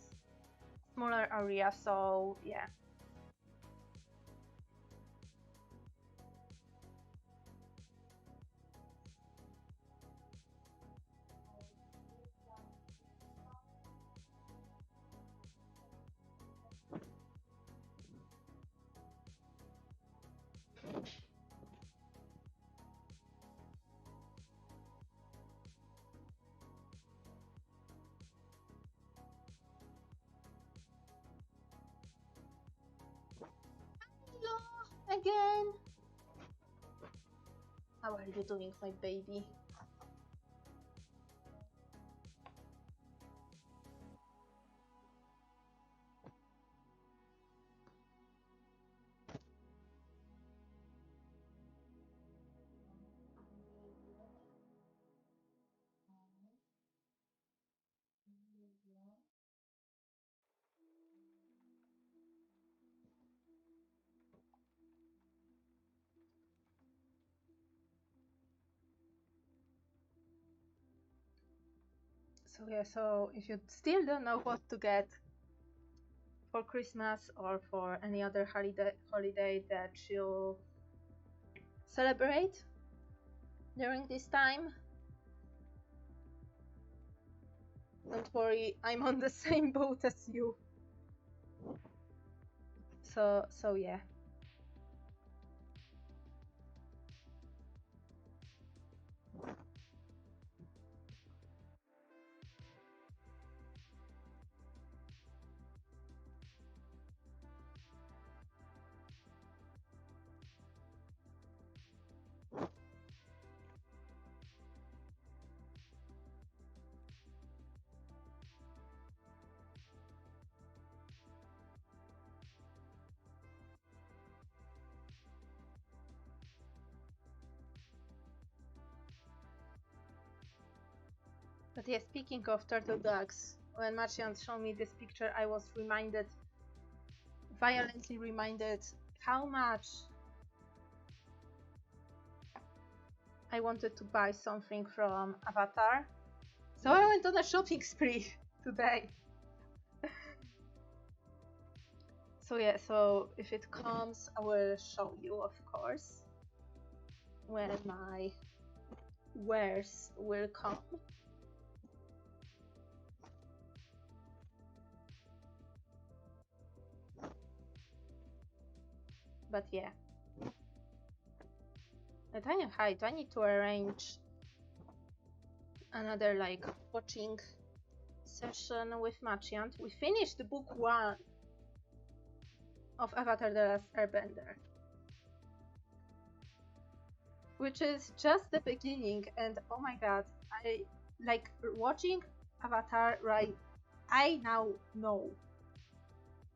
smaller area, so yeah. Hello again. How are you doing, my baby? So yeah, so if you still don't know what to get for Christmas or for any other holiday that you celebrate during this time, don't worry, I'm on the same boat as you. So yeah. But yeah, speaking of turtle dogs, when Marcian showed me this picture, I was violently reminded how much I wanted to buy something from Avatar. So I went on a shopping spree today. So yeah, so if it comes, I will show you, of course, when my wares will come. But yeah. The tiny height, I need to arrange another like watching session with Marcian. We finished book 1 of Avatar The Last Airbender, which is just the beginning, and oh my god, I like watching Avatar, right? I now know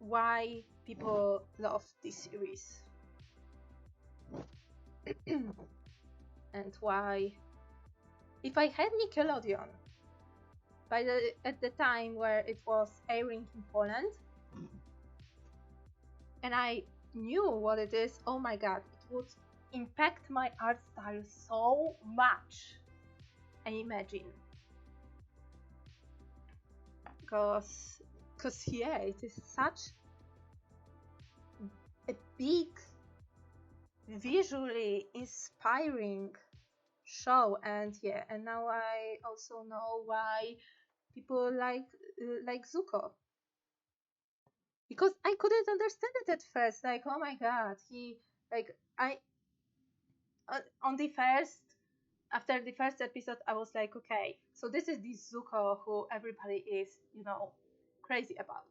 why people love this series and why, if I had Nickelodeon at the time where it was airing in Poland, and I knew what it is, oh my god, it would impact my art style so much. I imagine. Because yeah, it is such a big, visually inspiring show, and yeah, and now I also know why people like Zuko. Because I couldn't understand it at first, like, oh my god, he, like, I on the first, after the first episode, I was like, okay, so this is this Zuko who everybody is, crazy about,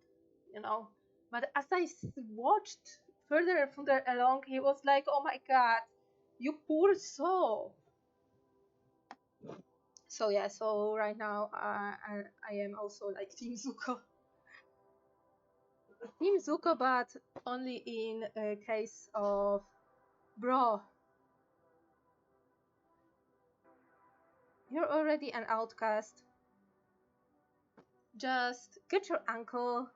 But as I watched further along, he was like, oh my god, you poor soul. So yeah, so right now I am also like Team Zuko. Team Zuko, but only in a case of bro. You're already an outcast. Just get your uncle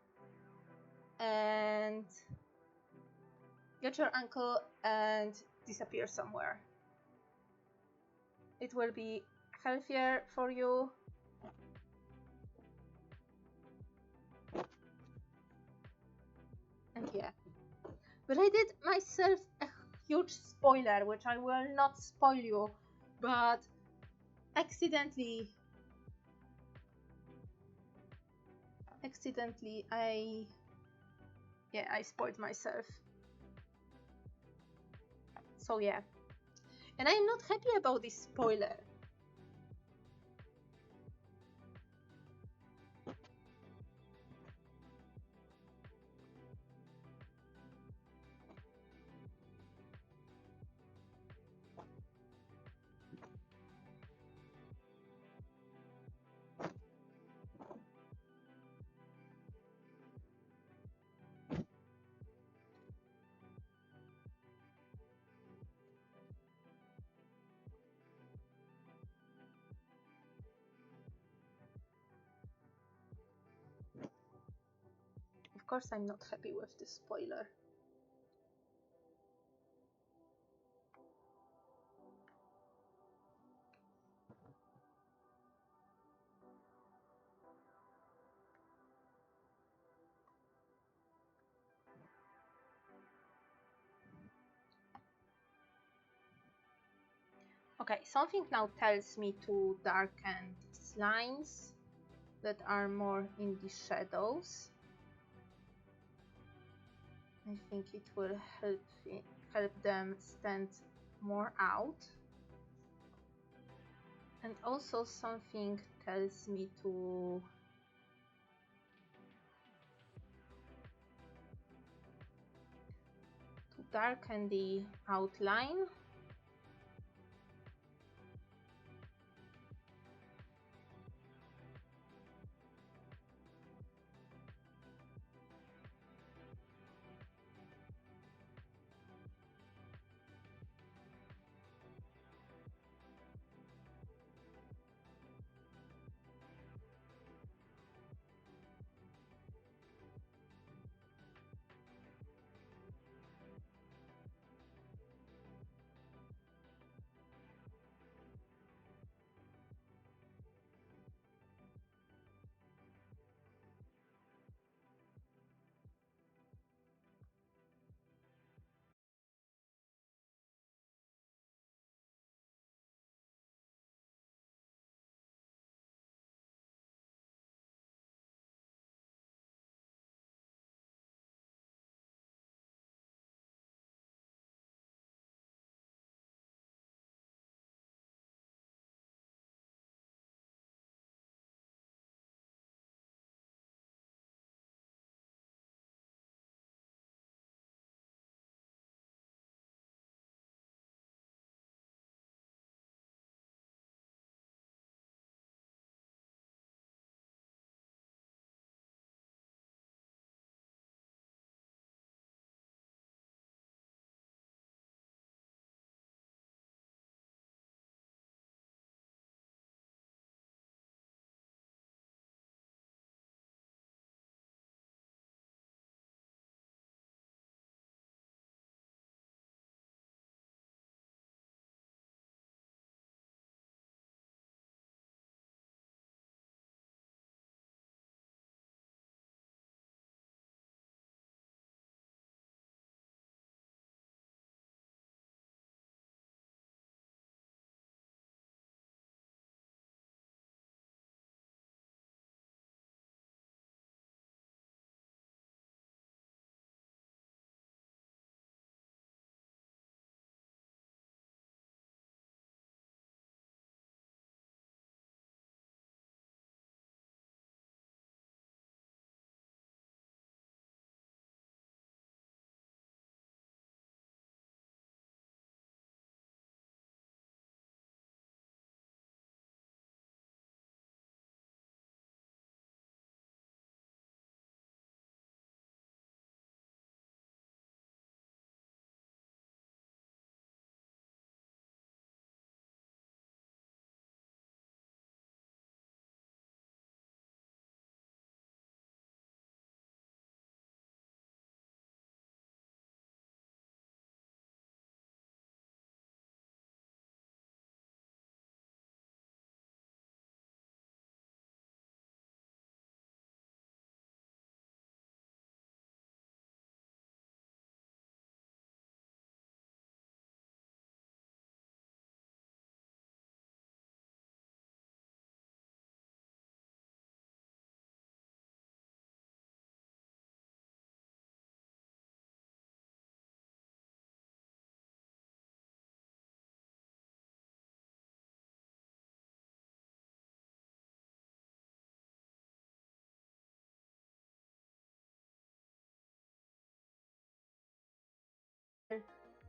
and disappear somewhere. It will be healthier for you. And yeah. But I did myself a huge spoiler, which I will not spoil you, but accidentally I spoiled myself. So yeah. And I'm not happy about this spoiler. Of course, I'm not happy with this spoiler. Okay, something now tells me to darken these lines that are more in the shadows. I think it will help them stand more out. And also something tells me to darken the outline.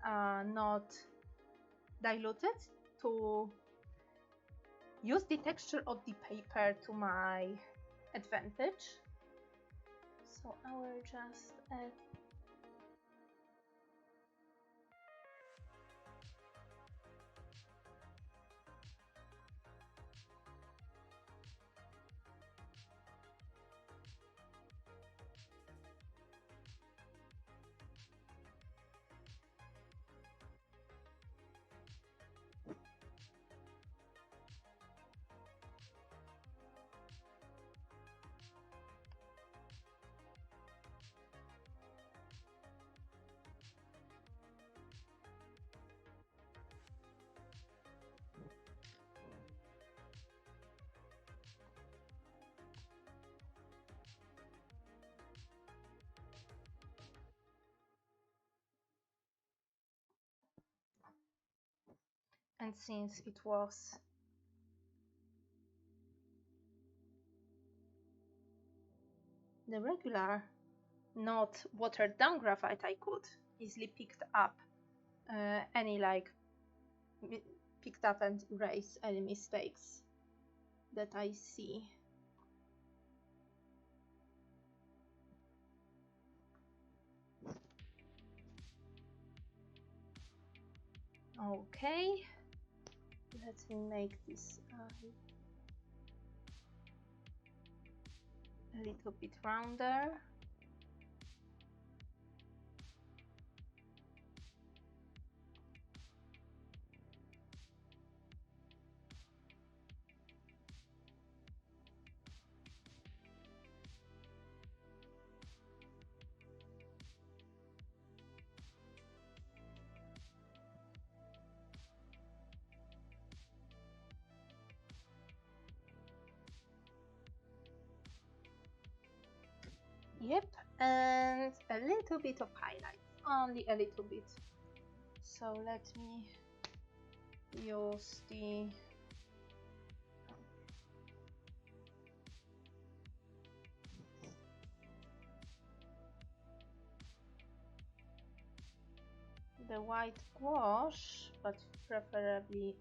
not diluted, to use the texture of the paper to my advantage. So I will just add and since it was the regular, not watered down graphite, I could easily picked up picked up and erase any mistakes that I see. Okay, let me make this a little bit rounder. Yep, and a little bit of highlights, only a little bit. So let me use the white gouache, but preferably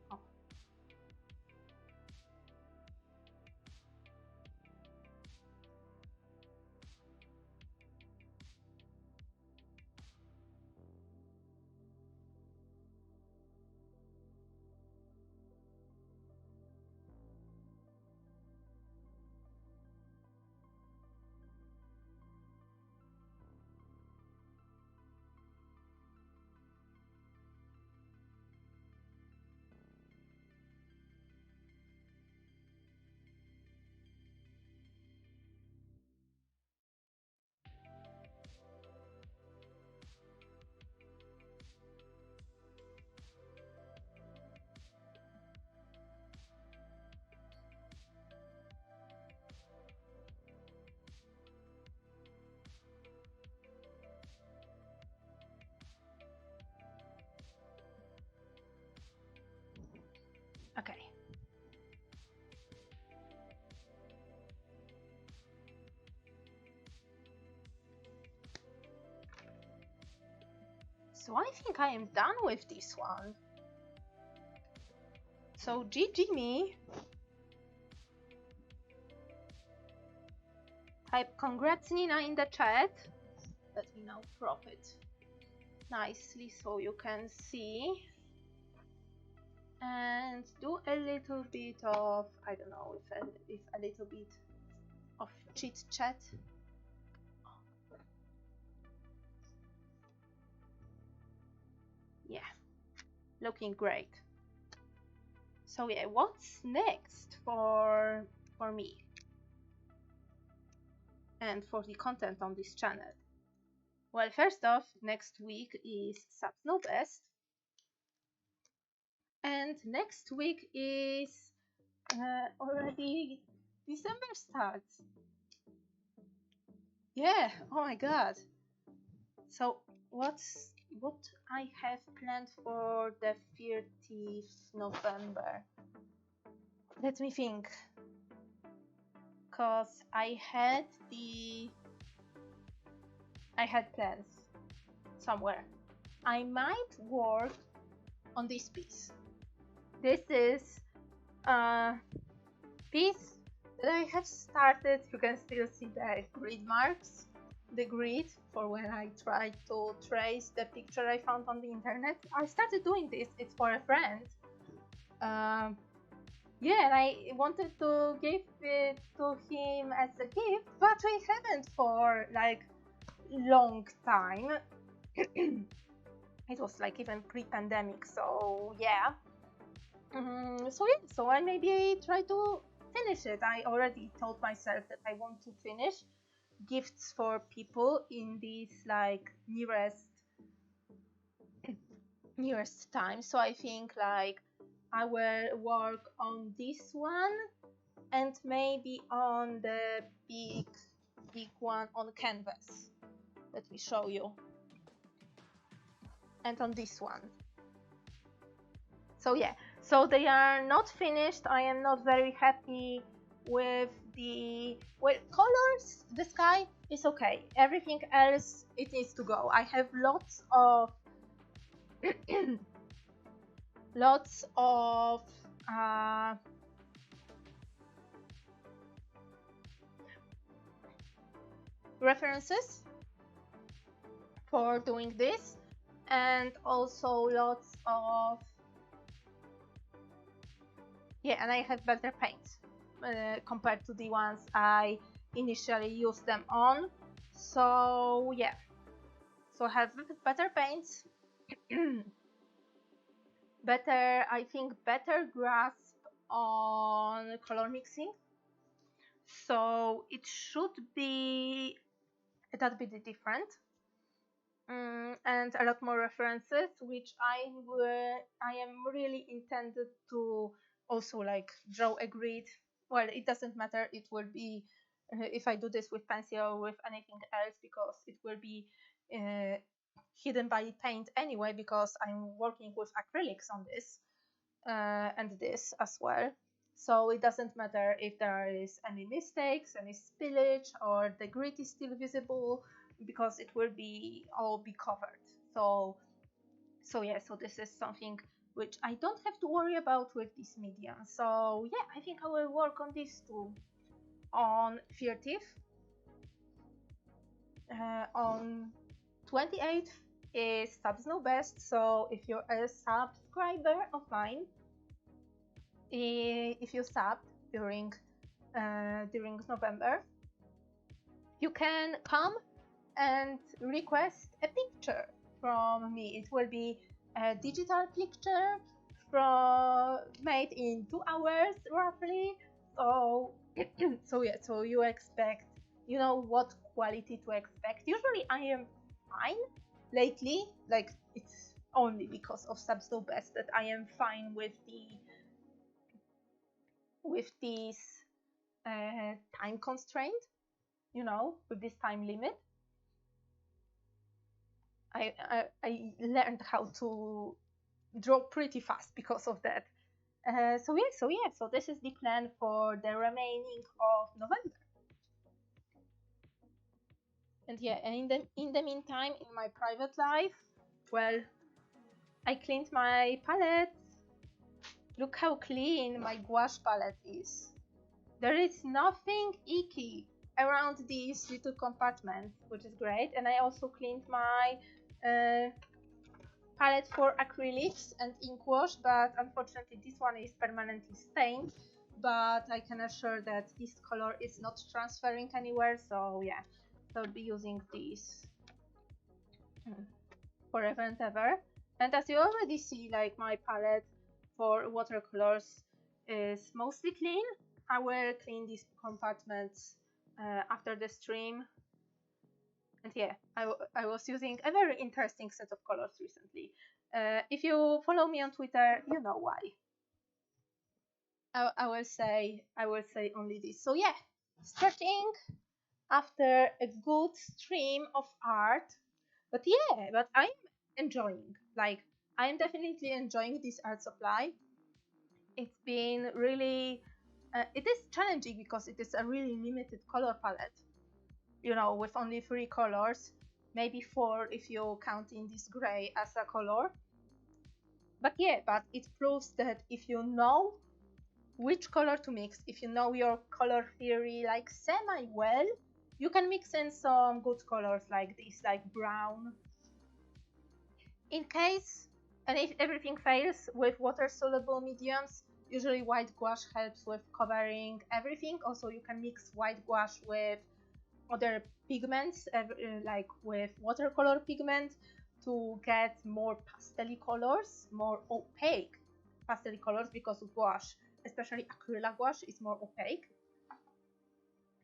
okay. So I think I am done with this one. So GG me. Type congrats Nina in the chat. Let me now crop it nicely so you can see. And do a little bit of, I don't know, if a little bit of chit chat. Yeah, looking great. So yeah, what's next for me and for the content on this channel? Well, first off, next week is Best, and next week is already December starts. Yeah, oh my god. So what I have planned for the 30th November? Let me think. Cause I had plans somewhere. I might work on this piece. This is a piece that I have started. You can still see the grid marks, the grid for when I tried to trace the picture I found on the internet. I started doing this. It's for a friend. Yeah, and I wanted to give it to him as a gift, but we haven't for like long time. It was like even pre-pandemic, so yeah. So I maybe try to finish it. I already told myself that I want to finish gifts for people in this like nearest time. So I think like I will work on this one and maybe on the big one on canvas. Let me show you. And on this one. So yeah, so they are not finished. I am not very happy with the colors. The sky is okay. Everything else, it needs to go. I have lots of lots of references for doing this, and also lots of and I have better paints compared to the ones I initially used them on. So yeah, so I have better paints, I think better grasp on color mixing. So it should be that bit different. And a lot more references, which I am really intended to also like draw a grid. Well, it doesn't matter. It will be if I do this with pencil or with anything else, because it will be hidden by paint anyway, because I'm working with acrylics on this and this as well. So it doesn't matter if there is any mistakes, any spillage, or the grid is still visible, because it will be all be covered. So yeah, so this is something which I don't have to worry about with this medium. So yeah, I think I will work on this too on 30th. On 28th is Subs Know Best. So if you're a subscriber of mine, if you subbed during November, you can come and request a picture from me. It will be a digital picture made in 2 hours roughly. So so you expect, you know what quality to expect. Usually I am fine. Lately, like, it's only because of Subs Know Best that I am fine with this time constraint, with this time limit. I learned how to draw pretty fast because of that. So this is the plan for the remaining of November. And in the meantime, in my private life, well, I cleaned my palette. Look how clean my gouache palette is. There is nothing icky around these little compartments, which is great. And I also cleaned my palette for acrylics and ink wash, but unfortunately this one is permanently stained. But I can assure that this color is not transferring anywhere, so yeah, so I'll be using these forever and ever. And as you already see, like, my palette for watercolors is mostly clean. I will clean these compartments after the stream. And yeah, I was using a very interesting set of colors recently. If you follow me on Twitter, you know why. I will say only this. So yeah, starting after a good stream of art. But I'm enjoying. Like, I'm definitely enjoying this art supply. It's been really, it is challenging because it is a really limited color palette, with only 3 colors. maybe 4 if you count in this gray as a color. But yeah, but it proves that if you know which color to mix, if you know your color theory like semi well, you can mix in some good colors like this, like brown. In case, and if everything fails with water soluble mediums, usually white gouache helps with covering everything. Also, you can mix white gouache with other pigments, like with watercolor pigment, to get more pastel colors, more opaque pastel colors, because gouache, especially acrylic gouache, is more opaque.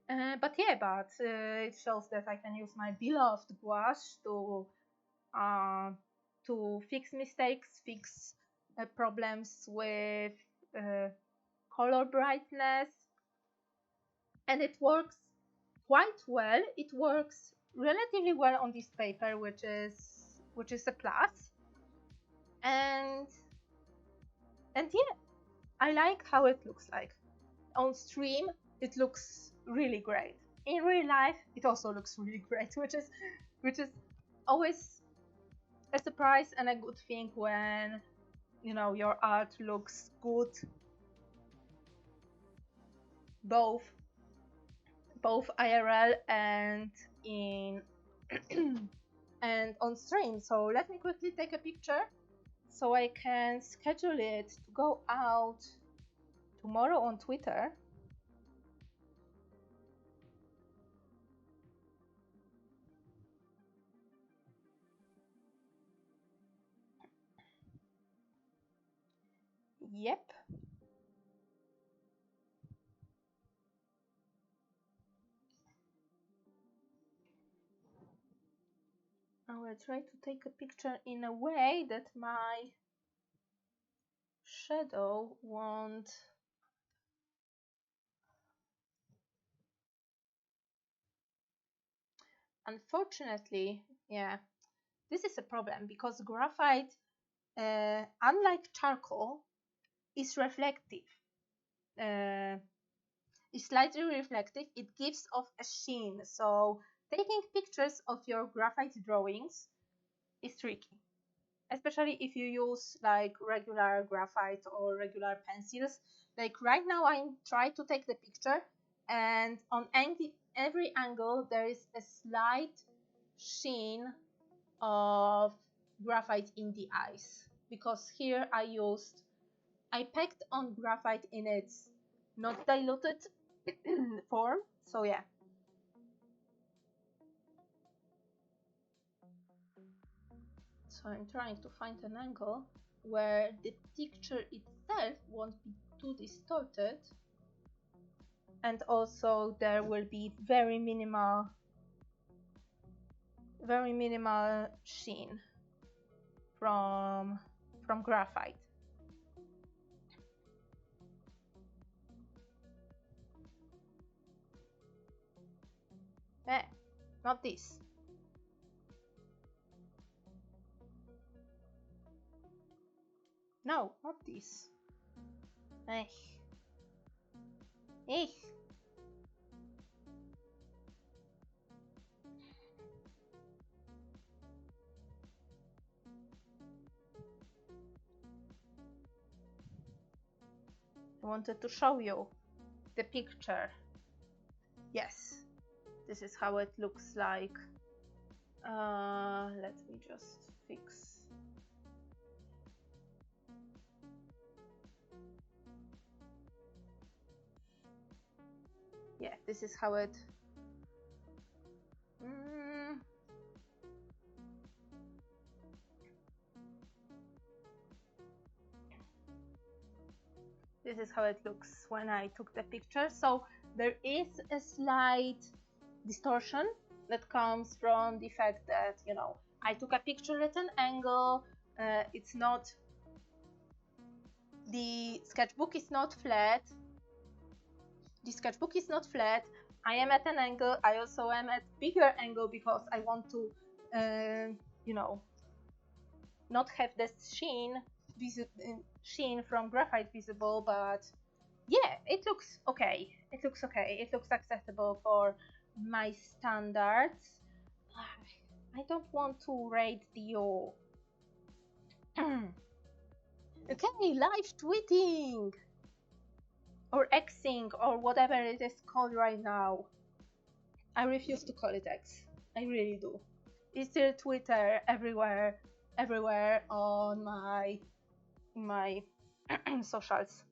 But yeah, it shows that I can use my beloved gouache to fix mistakes, fix problems with color brightness, and it works quite well. It works relatively well on this paper, which is a plus. And yeah, I like how it looks like. On stream, it looks really great. In real life, it also looks really great, which is always a surprise and a good thing when your art looks good both IRL and in and on stream. So let me quickly take a picture so I can schedule it to go out tomorrow on Twitter. Yep. I will try to take a picture in a way that my shadow won't unfortunately, yeah, this is a problem because graphite, unlike charcoal, is reflective. Is slightly reflective. It gives off a sheen. So taking pictures of your graphite drawings is tricky, especially if you use like regular graphite or regular pencils. Like right now I'm trying to take the picture, and on every angle there is a slight sheen of graphite in the eyes, because here I packed on graphite in its not diluted form. So yeah, so I'm trying to find an angle where the picture itself won't be too distorted, and also there will be very minimal sheen from graphite. Eh, not this. No, not this. Eh. Eh. I wanted to show you the picture. Yes, this is how it looks like. Let me just fix. Yeah, this is how it. This is how it looks when I took the picture. So there is a slight distortion that comes from the fact that, I took a picture at an angle. It's not, the sketchbook is not flat. The sketchbook is not flat. I am at an angle. I also am at bigger angle because I want to, not have this sheen from graphite visible. But yeah, it looks okay. It looks acceptable for my standards. I don't want to raid the Okay, live tweeting or Xing or whatever it is called right now. I refuse to call it X. I really do. It's still Twitter everywhere on my socials.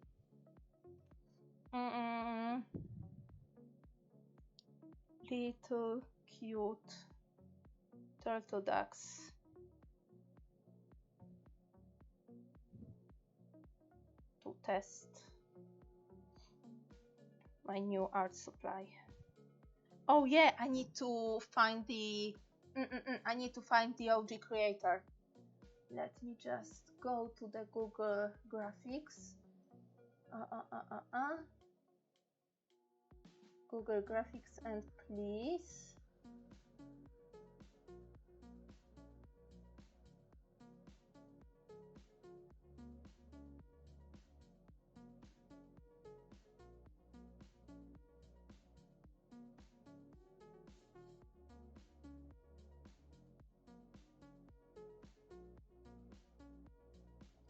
Little cute turtle ducks. To test my new art supply. Oh yeah, I need to find the OG creator. Let me just go to the Google Graphics. Google Graphics, and please.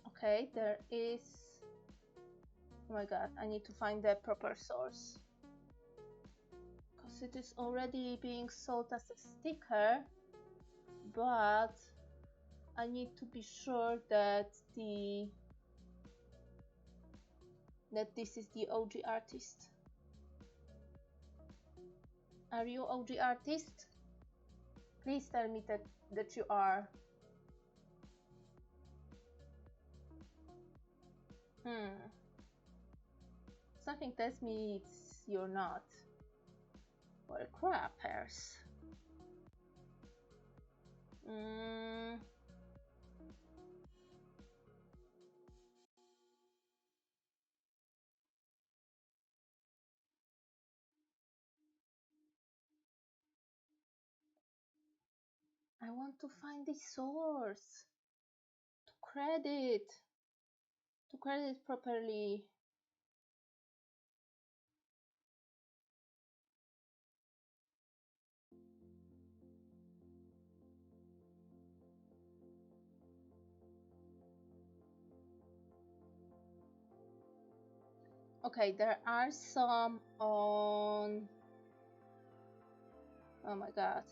Okay, there is. Oh my god, I need to find the proper source. Because it is already being sold as a sticker, but I need to be sure that this is the OG artist. Are you OG artist? Please tell me that you are. Something tells me you're not. Well, crappers. I want to find the source to credit properly. Okay, there are some on. Oh my god.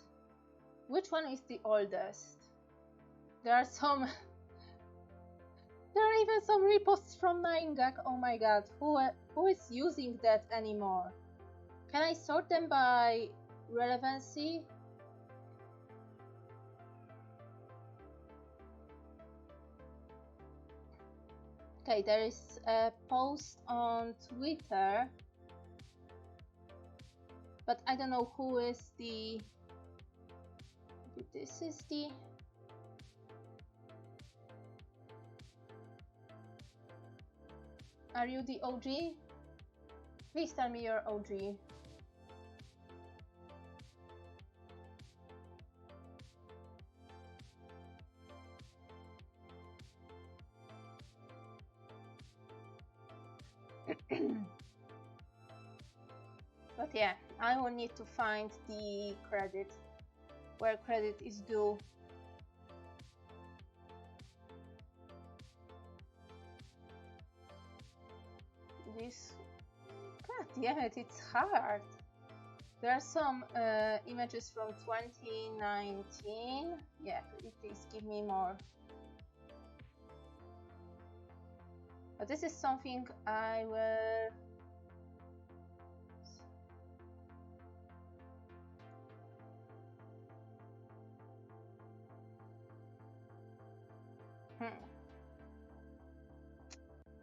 Which one is the oldest? There are some. There are even some reposts from 9gag. Oh my god. Who is using that anymore? Can I sort them by relevancy? Okay, there is a post on Twitter, but I don't know who is the. This is the. Are you the OG? Please tell me you're OG. But yeah, I will need to find the credit, where credit is due. This, god damn it, it's hard. There are some images from 2019. Yeah, please give me more. But this is something I will.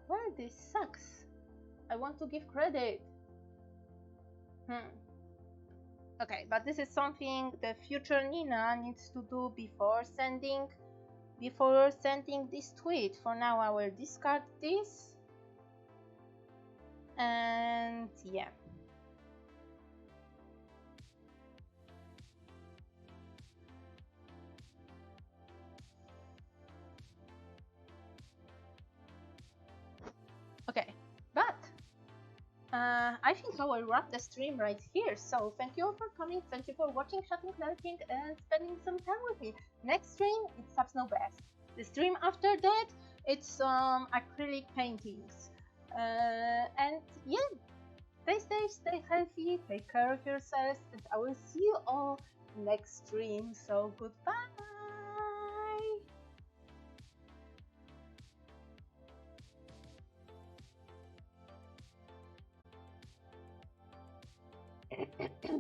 Well, this sucks. I want to give credit. Okay, but this is something the future Nina needs to do before sending this tweet. For now, I will discard this. And yeah. Okay, but I think I will wrap the stream right here. So thank you all for coming. Thank you for watching, chatting, laughing, and spending some time with me. Next stream, it's Snow Best. The stream after that, it's acrylic paintings. And yeah, stay safe, stay healthy, take care of yourselves, and I will see you all next stream. So goodbye.